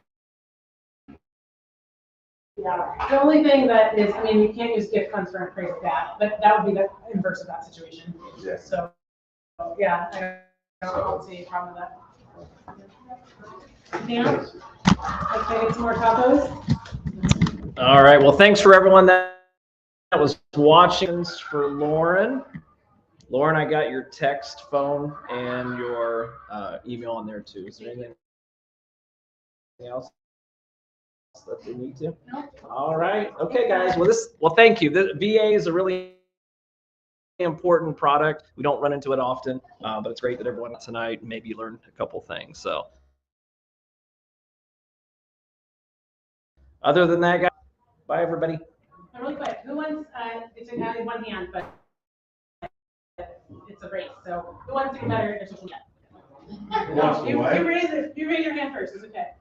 Yeah, the only thing that is, you can't use gift funds for an appraisal that, but that would be the inverse of that situation. Yeah. So, yeah, I don't see any problem with that. Anything else? Let's get some more tacos. All right. Well, thanks for everyone that was watching for Lauryn. Lauryn, I got your text, phone, and your email on there too. Is there anything else that they need to? No. All right. Okay, guys. Well, thank you. The VA is a really important product. We don't run into it often, but it's great that everyone tonight maybe learned a couple things. So, other than that, guys, bye everybody. Really quick, who wants? It's only one hand, but it's a race. So, who wants to get better at their social media? No, you raise your hand first. It's okay.